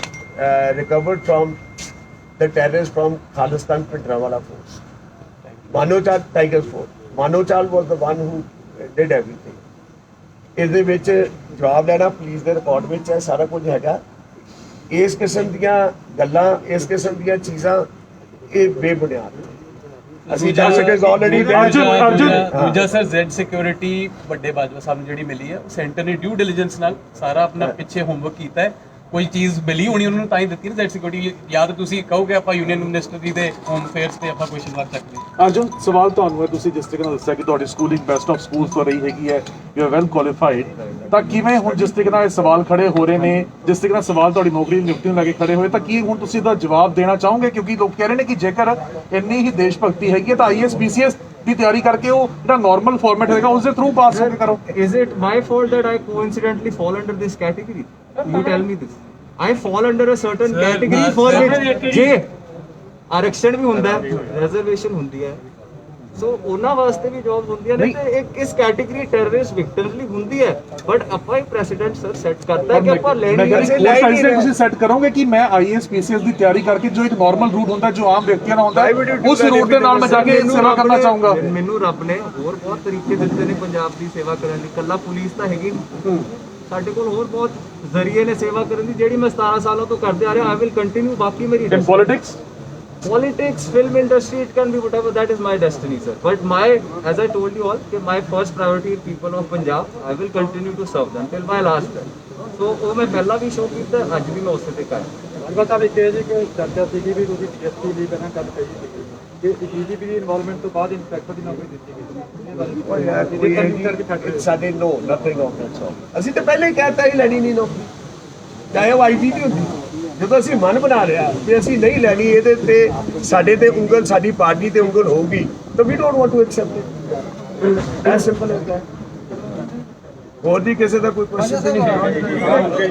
S1: recovered from the terrorists from Khalistan Pindrawala force. Manochal Tiger force. Manochal was the one who did everything. ਇਸ ਦੇ ਵਿੱਚ ਜਵਾਬ ਲੈਣਾ ਪੁਲਿਸ ਦੇ ਰਿਕਾਰਡ ਵਿੱਚ ਹੈ, ਸਾਰਾ ਕੁਝ ਹੈਗਾ। ਇਸ ਕਿਸਮ ਦੀਆਂ ਗੱਲਾਂ, ਇਸ ਕਿਸਮ ਦੀਆਂ ਚੀਜ਼ਾਂ ਇਹ ਬੇਬੁਨਿਆਦ। ਅਸੀਂ ਜੱਜ ਇਟ ਇਜ਼ ਆਲਰੇਡੀ
S4: ਦੂਜਾ ਸਰ ਜ਼ੈਡ ਸਿਕਿਉਰਿਟੀ ਵੱਡੇ ਬਾਜਵਾ ਸਾਹਿਬ ਨੂੰ ਜਿਹੜੀ ਮਿਲੀ ਹੈ ਉਹ ਸੈਂਟਰ ਨੇ ਡਿਊ ਡਿਲੀਜੈਂਸ ਨਾਲ ਸਾਰਾ ਆਪਣਾ ਪਿੱਛੇ ਹੋਮਵਰਕ ਕੀਤਾ ਹੈ। ਕੋਈ ਚੀਜ਼ ਮਿਲੀ ਹੋਣੀ ਉਹਨਾਂ ਨੂੰ ਤਾਂ ਹੀ ਦਿੱਤੀ ਨਾ ਜ਼ੈਡ ਸਿਕਿਉਰਿਟੀ। ਜਾਂ ਤਾਂ ਤੁਸੀਂ ਕਹੋਗੇ ਆਪਾਂ ਯੂਨੀਅਨ ਮਿਨਿਸਟਰ ਦੀ ਦੇ ਹੋਮ ਅਫੇਅਰਸ ਤੇ ਆਪਾਂ ਕੁਐਸਚਨ ਮਾਰ ਸਕਦੇ ਹਾਂ।
S6: ਅਰਜੁਨ ਸਵਾਲ ਤੁਹਾਨੂੰ ਹੈ, ਤੁਸੀਂ ਜਿਸ ਤਰੀਕੇ ਨਾਲ ਦੱਸਿਆ ਕਿ ਤੁਹਾਡੀ ਸਕੂਲਿੰਗ ਬੈਸਟ ਆਫ ਸਕੂਲਸ ਤੋਂ ਰਹੀ ਹੈਗੀ ਹੈ, ਯੂ ਆਰ ਵੈਲ ਕੁਆਲੀਫਾਈਡ, ਤਾਂ ਕਿਵੇਂ ਹੁਣ ਜਿਸ ਤਰੀਕੇ ਨਾਲ ਇਹ ਸਵਾਲ ਖੜੇ ਹੋ ਰਹੇ ਨੇ, ਜਿਸ ਤਰੀਕੇ ਨਾਲ ਸਵਾਲ ਤੁਹਾਡੀ ਨੌਕਰੀ ਦੀ ਨਿਯੁਕਤੀ ਨੂੰ ਲੈ ਕੇ ਖੜੇ ਹੋਏ, ਤਾਂ ਕੀ ਹੁਣ ਤੁਸੀਂ ਇਹਦਾ ਜਵਾਬ ਦੇਣਾ ਚਾਹੋਗੇ? ਕਿਉਂਕਿ ਲੋਕ ਕਹਿ ਰਹੇ ਨੇ ਕਿ ਜੇਕਰ ਇੰਨੀ ਹੀ ਦੇਸ਼ ਭਗਤੀ ਹੈਗੀ ਹੈ ਤਾਂ IAS BCS ਦੀ ਤਿਆਰੀ ਕਰਕੇ ਉਹ ਜਿਹੜਾ ਨਾਰਮਲ ਫਾਰਮੈਟ ਹੋਏਗਾ ਉਸ ਦੇ ਥਰੂ ਪਾਸ ਹੋ ਕੇ ਕਰੋ।
S2: Is it my fault that I coincidentally fall under this category? You tell me this. I fall under a certain category for which ਜੇ ਆਰਕਸ਼ਣ ਵੀ ਹੁੰਦਾ ਹੈ, ਰਿਜ਼ਰਵੇਸ਼ਨ ਹੁੰਦੀ ਹੈ, ਸੋ ਉਹਨਾਂ ਵਾਸਤੇ ਵੀ ਜੌਬਸ ਹੁੰਦੀਆਂ ਨੇ ਤੇ ਇੱਕ ਇਸ ਕੈਟੇਗਰੀ ਟੈਰਰਿਸਟ ਵਿਕਟਮਸ ਲਈ ਹੁੰਦੀ ਹੈ। ਬਟ ਆਪਾਂ ਇੱਕ ਪ੍ਰੈਸੀਡੈਂਟ ਸਰ ਸੈੱਟ ਕਰਦਾ ਹੈ ਕਿ ਆਪਾਂ ਲੈਣੀ ਹੈ।
S6: ਤੁਸੀਂ ਸੈੱਟ ਕਰੋਗੇ ਕਿ ਮੈਂ IAS PCS ਦੀ ਤਿਆਰੀ ਕਰਕੇ ਜੋ ਇੱਕ ਨਾਰਮਲ ਰੂਟ ਹੁੰਦਾ ਜੋ ਆਮ ਵਿਅਕਤੀਆਂ ਦਾ ਹੁੰਦਾ ਉਸ ਰੂਟ ਦੇ ਨਾਲ ਮੈਂ ਜਾ ਕੇ ਸੇਵਾ ਕਰਨਾ ਚਾਹੂੰਗਾ।
S2: ਮੈਨੂੰ ਰੱਬ ਨੇ ਹੋਰ ਬਹੁਤ ਤਰੀਕੇ ਦਿੱਤੇ ਨੇ ਪੰਜਾਬ ਦੀ ਸੇਵਾ ਕਰਨ ਲਈ, ਕੱਲਾ ਪੁਲਿਸ ਤਾਂ ਹੈਗੀ ਨਹੀਂ, ਸਾਡੇ ਕੋਲ ਹੋਰ ਬਹੁਤ ਜ਼ਰੀਏ ਨੇ ਸੇਵਾ ਕਰਨ ਦੀ, ਜਿਹੜੀ ਮੈਂ 17 ਸਾਲਾਂ ਤੋਂ ਕਰਦੇ ਆ ਰਿਹਾ। I will continue. ਬਾਕੀ ਮੇਰੀ
S6: ਇਨ politics
S2: Politics, film industry, it can be whatever. That is my destiny, sir. But my, as I told you all, my first priority is people of Punjab. I will continue to serve them till my last breath. So ਉਹ ਮੈਂ ਪਹਿਲਾਂ ਵੀ show ਕੀਤਾ, ਅੱਜ ਵੀ ਮੈਂ ਉਸੇ ਤੇ ਕਰ
S7: ਅਨਵਰ ਸਾਹਿਬ ਇੱਕ ਇਹ ਜੀ ਕਿ ਚਰਚਾ ਸੀਗੀ ਵੀ ਤੁਸੀਂ ਪੀਐਸਪੀ ਲਈ ਪਹਿਲਾਂ ਗੱਲ ਕਹੀ ਸੀਗੀ ਕਿ ਡੀਜੀਪੀ ਦੀ ਇਨਵੋਲਵਮੈਂਟ ਤੋਂ ਬਾਅਦ ਇੰਸਪੈਕਟਰ ਦੀ ਨੌਕਰੀ ਦਿੱਤੀ ਗਈ
S1: ਉਹ ਯਾਰ ਕੋਈ ਇਹ ਜੀ ਸਾਡੇ ਨੋ ਨਥਿੰਗ ਆਫ ਦੈਟ ਸੌਰਟ। ਅਸੀਂ ਤਾਂ ਪਹਿਲਾਂ ਹੀ ਕਹਿਤਾ ਹੀ ਲੈਣੀ ਨਹੀਂ ਨੌਕਰੀ, ਚਾਹੇ ਉਹ ਆਈਜੀ ਦੀ ਹੁੰਦੀ। ਜਦੋਂ ਅਸੀਂ ਮਨ ਬਣਾ ਲਿਆ ਕਿ ਅਸੀਂ ਨਹੀਂ ਲੈਣੀ, ਇਹਦੇ ਤੇ ਸਾਡੇ ਤੇ ਉਂਗਲ, ਸਾਡੀ ਪਾਰਟੀ ਤੇ ਉਂਗਲ ਹੋਊਗੀ, ਤਾਂ ਵੀ don't want to accept it. As simple as that. और भी किसी का कोई क्वेश्चन नहीं है।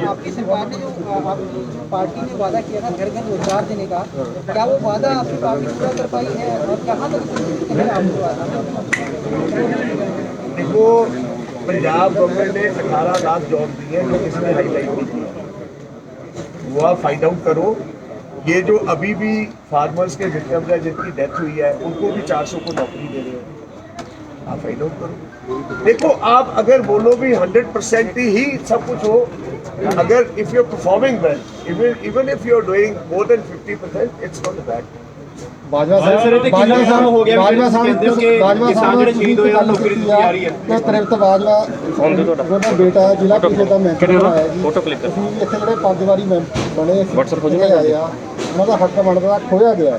S10: आपकी सरकार ने जो आपकी पार्टी ने वादा किया था घर घर रोजगार देने का, क्या वो वादा आपकी पार्टी पूरा कर पाई है और कहाँ तक आपको वादा?
S1: देखो, पंजाब गवर्नमेंट ने 18 लाख जॉब दी है जो किसी ने हाईलाइट नहीं की, वो आप फाइंड आउट करो। ये जो अभी भी फार्मर्स के विक्टिम्स है जिनकी डेथ हुई है, उनको भी 400 को नौकरी दे रहे हो, आप फाइंड आउट करो। देखो, आप अगर बोलो भी 100% ही सब कुछ हो, अगर if you are performing well, even if you are doing more than 50%, it's not bad.
S8: Bajwa Sahib ਹੋ ਗਿਆ ਕਹਿੰਦੇ ਹੋ ਕਿ ਕਿਸਾਨ ਜਿਹੜੇ ਸ਼ਹੀਦ ਹੋਏ ਆ ਨੌਕਰੀ ਦਿੱਤੀ ਜਾ ਰਹੀ ਹੈ ਤੇ ਤ੍ਰਿਪਤ ਬਾਜਵਾ ਉਹਦਾ ਬੇਟਾ ਜ਼ਿਲ੍ਹਾ ਪ੍ਰੀਸ਼ਦ ਦਾ ਮੈਂਬਰ ਹੋਇਆ ਜੀ। ਫੋਟੋ ਕਲਿੱਕ ਅਸੀਂ ਇੱਥੇ ਜਿਹੜੇ 5 ਵਾਰੀ ਬਣੇ WhatsApp ਹੋ ਜਾਏ ਆ, ਉਹਨਾਂ ਦਾ ਹੱਕ ਬਣਦਾ ਖੋਇਆ ਗਿਆ।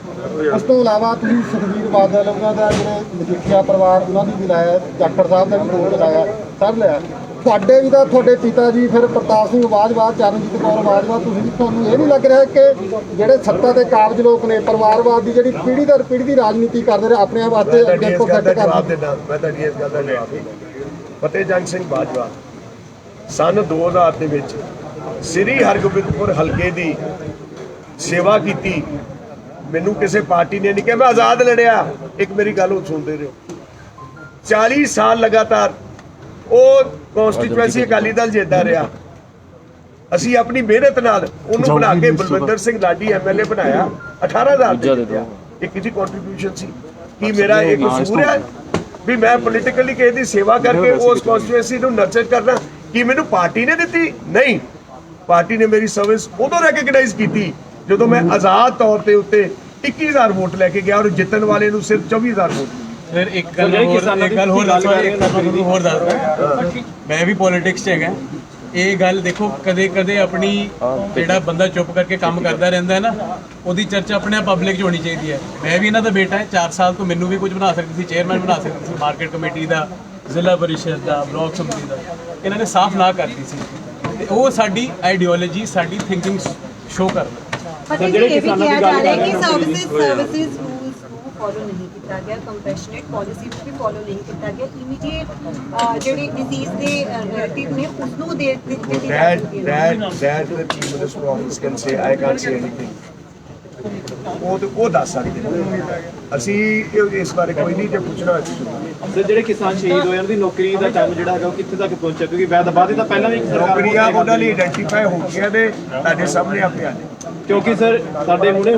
S8: ਉਸ ਤੋਂ ਇਲਾਵਾ ਤੁਸੀਂ ਸੁਖਬੀਰ ਬਾਦਲ ਉਹਨਾਂ ਦਾ ਜਿਹੜੇ ਮਜੀਠੀਆ ਪਰਿਵਾਰ ਉਹਨਾਂ ਦੀ ਵੀ ਲਾਇਆ, ਜਾਖੜ ਸਾਹਿਬ ਦਾ ਵੀ ਦੋਸ਼ ਲਾਇਆ, ਸਭ ਲਿਆ। ਤੁਹਾਡੇ ਵੀ ਤਾਂ ਤੁਹਾਡੇ ਪਿਤਾ ਜੀ ਫਿਰ ਪ੍ਰਤਾਪ ਸਿੰਘ ਬਾਜਵਾ, ਚਰਨਜੀਤ ਕੌਰ ਬਾਜਵਾ, ਤੁਹਾਨੂੰ ਇਹ ਨਹੀਂ ਲੱਗ ਰਿਹਾ ਕਿ ਜਿਹੜੇ ਸੱਤਾ ਦੇ ਕਾਬਜ਼ ਲੋਕ ਨੇ ਪਰਿਵਾਰਵਾਦ ਦੀ ਜਿਹੜੀ ਪੀੜ੍ਹੀ ਦਰ ਪੀੜ੍ਹੀ ਦੀ ਰਾਜਨੀਤੀ ਕਰਦੇ ਰਹੇ ਆਪਣੇ ਵਾਸਤੇ ਅੱਗੇ ਪ੍ਰੋਜੈਕਟ ਕਰਦੇ?
S1: ਮੈਂ ਤੁਹਾਡੀ ਇਸ ਗੱਲ ਦਾ ਜਵਾਬ ਦੇ ਫਤਿਹ ਜੰਗ ਸਿੰਘ ਬਾਜਵਾ ਸਨ 2000 ਦੇ ਵਿੱਚ ਸ੍ਰੀ ਹਰਗੋਬਿੰਦਪੁਰ ਹਲਕੇ ਦੀ ਸੇਵਾ ਕੀਤੀ। ਮੈਨੂੰ ਕਿਸੇ ਪਾਰਟੀ ਨੇ ਨਹੀਂ ਕਿਹਾ ਮੈਂ ਆਜ਼ਾਦ ਲੜਿਆ। ਇੱਕ ਮੇਰੀ ਗੱਲ ਉਹ ਸੁਣਦੇ ਰਹੋ, 40 ਸਾਲ ਲਗਾਤਾਰ ਉਹ ਕਨਸਟੀਟੂਐਂਸੀ ਅਕਾਲੀ ਦਲ ਜਿੱਤਦਾ ਰਿਹਾ। ਅਸੀਂ ਆਪਣੀ ਮਿਹਨਤ ਨਾਲ ਉਹਨੂੰ ਬਣਾ ਕੇ ਬਲਵਿੰਦਰ ਸਿੰਘ ਲਾਡੀ ਐਮਐਲਏ ਬਣਾਇਆ। 18,000 ਦਿੱਤਾ। ਇਹ ਕਿਹਦੀ ਕੰਟਰੀਬਿਊਸ਼ਨ ਸੀ? ਕੀ ਮੇਰਾ ਇਹ ਕਸੂਰ ਹੈ ਵੀ ਮੈਂ ਪੋਲੀਟੀਕਲੀ ਕਿਸੇ ਦੀ ਸੇਵਾ ਕਰਕੇ ਉਸ ਕਨਸਟੀਟੂਐਂਸੀ ਨੂੰ ਨਰਚਰ ਕਰਨਾ? ਕੀ ਮੈਨੂੰ ਪਾਰਟੀ ਨੇ ਦਿੱਤੀ? ਨਹੀਂ, ਪਾਰਟੀ ਨੇ ਮੇਰੀ ਸਰਵਿਸ ਉਦੋਂ ਰੈਕਗਨਾਈਜ਼ ਕੀਤੀ ਜਦੋਂ ਮੈਂ ਆਜ਼ਾਦ ਤੌਰ ਤੇ ਉੱਤੇ 21,000 ਵੋਟ ਲੈ ਕੇ ਗਿਆ ਔਰ ਜਿੱਤਣ ਵਾਲੇ ਨੂੰ ਸਿਰਫ 24,000 ਵੋਟ ਮਿਲੀ।
S4: ਫਿਰ ਇੱਕ ਗੱਲ ਹੋਰ ਦੱਸ, ਮੈਂ ਵੀ ਪੋਲਿਟਿਕਸ 'ਚ ਹੈਗਾ। ਇਹ ਗੱਲ ਦੇਖੋ, ਕਦੇ ਕਦੇ ਆਪਣੀ ਜਿਹੜਾ ਬੰਦਾ ਚੁੱਪ ਕਰਕੇ ਕੰਮ ਕਰਦਾ ਰਹਿੰਦਾ ਹੈ ਨਾ, ਉਹਦੀ ਚਰਚਾ ਆਪਣੇ ਪਬਲਿਕ 'ਚ ਹੋਣੀ ਚਾਹੀਦੀ ਹੈ। ਮੈਂ ਵੀ ਇਹਨਾਂ ਦਾ ਬੇਟਾ ਹੈ, 4 ਸਾਲ ਤੋਂ ਮੈਨੂੰ ਵੀ ਕੁਝ ਬਣਾ ਸਕਦੀ ਸੀ, ਚੇਅਰਮੈਨ ਬਣਾ ਸਕਦੀ ਸੀ, ਮਾਰਕੀਟ ਕਮੇਟੀ ਦਾ, ਜ਼ਿਲ੍ਹਾ ਪਰਿਸ਼ਦ ਦਾ, ਬਲਾਕ ਸਮਿਤੀ ਦਾ। ਇਹਨਾਂ ਨੇ ਸਾਫ਼ ਨਾ ਕਰਤੀ ਸੀ ਤੇ ਉਹ ਸਾਡੀ ਆਈਡੀਓਲੋਜੀ, ਸਾਡੀ ਥਿੰਕਿੰਗ ਸ਼ੋਅ ਕਰਦਾ।
S3: ਪਰ ਇਹ ਵੀ ਕਿਹਾ ਜਾ ਰਿਹਾ ਹੈ ਕਿ ਸਰਵਿਸਿਜ਼ ਰੂਲਸ ਨੂੰ ਫੋਲੋ ਨਹੀਂ ਕੀਤਾ ਗਿਆ, ਕੰਪੈਸ਼ਨੇਟ ਪਾਲਿਸੀ ਵੀ ਫੋਲੋ ਨਹੀਂ ਕੀਤਾ ਗਿਆ, ਇਮੀਡੀਏਟ ਜਿਹੜੇ ਡਿਜ਼ੀਜ਼ ਦੇ ਰਿਲੇਟਿਵ ਨੇ ਉਸ ਨੂੰ ਦੇ ਦਿੱਤੀ ਜਾਂਦੀ ਹੈ।
S1: That the chief minister office can say, I can't say anything. ਉਹ ਦੱਸ ਸਕਦੇ ਨੇ। ਅਸੀਂ ਇਸ ਬਾਰੇ ਕੋਈ ਨਹੀਂ ਜੇ ਪੁੱਛਣਾ।
S2: ਸਰ, ਜਿਹੜੇ ਕਿਸਾਨ ਸ਼ਹੀਦ ਹੋਏ ਉਹਨਾਂ ਦੀ ਨੌਕਰੀ ਦਾ ਟਾਈਮ ਜਿਹੜਾ ਹੈਗਾ ਉਹ ਕਿੱਥੇ ਤੱਕ ਪਹੁੰਚਿਆ? ਕਿਉਂਕਿ ਵੈਦਵਾਦੀ ਤਾਂ ਪਹਿਲਾਂ ਵੀ
S1: ਨੌਕਰੀਆਂ ਉਹਨਾਂ ਲਈ ਆਇਡੈਂਟੀਫਾਈ ਹੋ ਗਈਆਂ ਨੇ, ਤੁਹਾਡੇ ਸਾਹਮਣੇ ਆਪੇ ਆ ਨੇ।
S2: ਕਿਉਂਕਿ ਸਰ ਸਾਡੇ ਹੁਣੇ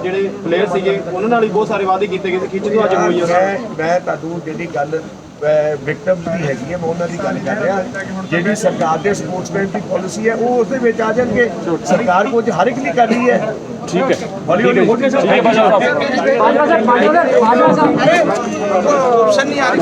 S2: ਜਿਹੜੇ ਪਲੇਅਰ ਸੀਗੇ ਉਹਨਾਂ ਨਾਲ ਹੀ ਬਹੁਤ ਸਾਰੇ ਵਾਅਦੇ ਕੀਤੇ ਗਏ ਸੀ, ਖਿੱਚ ਤੋਂ ਅੱਜ ਹੋਈ ਹੈ।
S1: ਮੈਂ ਤੁਹਾਨੂੰ ਜਿਹੜੀ ਗੱਲ ਵਿਕਟਮਸ ਦੀ ਹੈਗੀ ਹੈ, ਮੈਂ ਉਹਨਾਂ ਦੀ ਗੱਲ ਕਰ ਰਿਹਾ। ਜਿਹੜੀ ਸਰਕਾਰ ਦੇ ਸਪੋਰਟਸਮੈਨ ਦੀ ਪਾਲਿਸੀ ਹੈ ਉਹ ਉਸਦੇ ਵਿੱਚ ਆ ਜਾਣਗੇ। ਸਰਕਾਰ ਕੁਝ ਹਰ ਇੱਕ ਲਈ ਕਰ ਰਹੀ ਹੈ। ਠੀਕ ਹੈ, ਹੌਲੀ ਹੌਲੀ ਆਪਸ਼ਨ ਨਹੀਂ ਆ ਰਹੀ।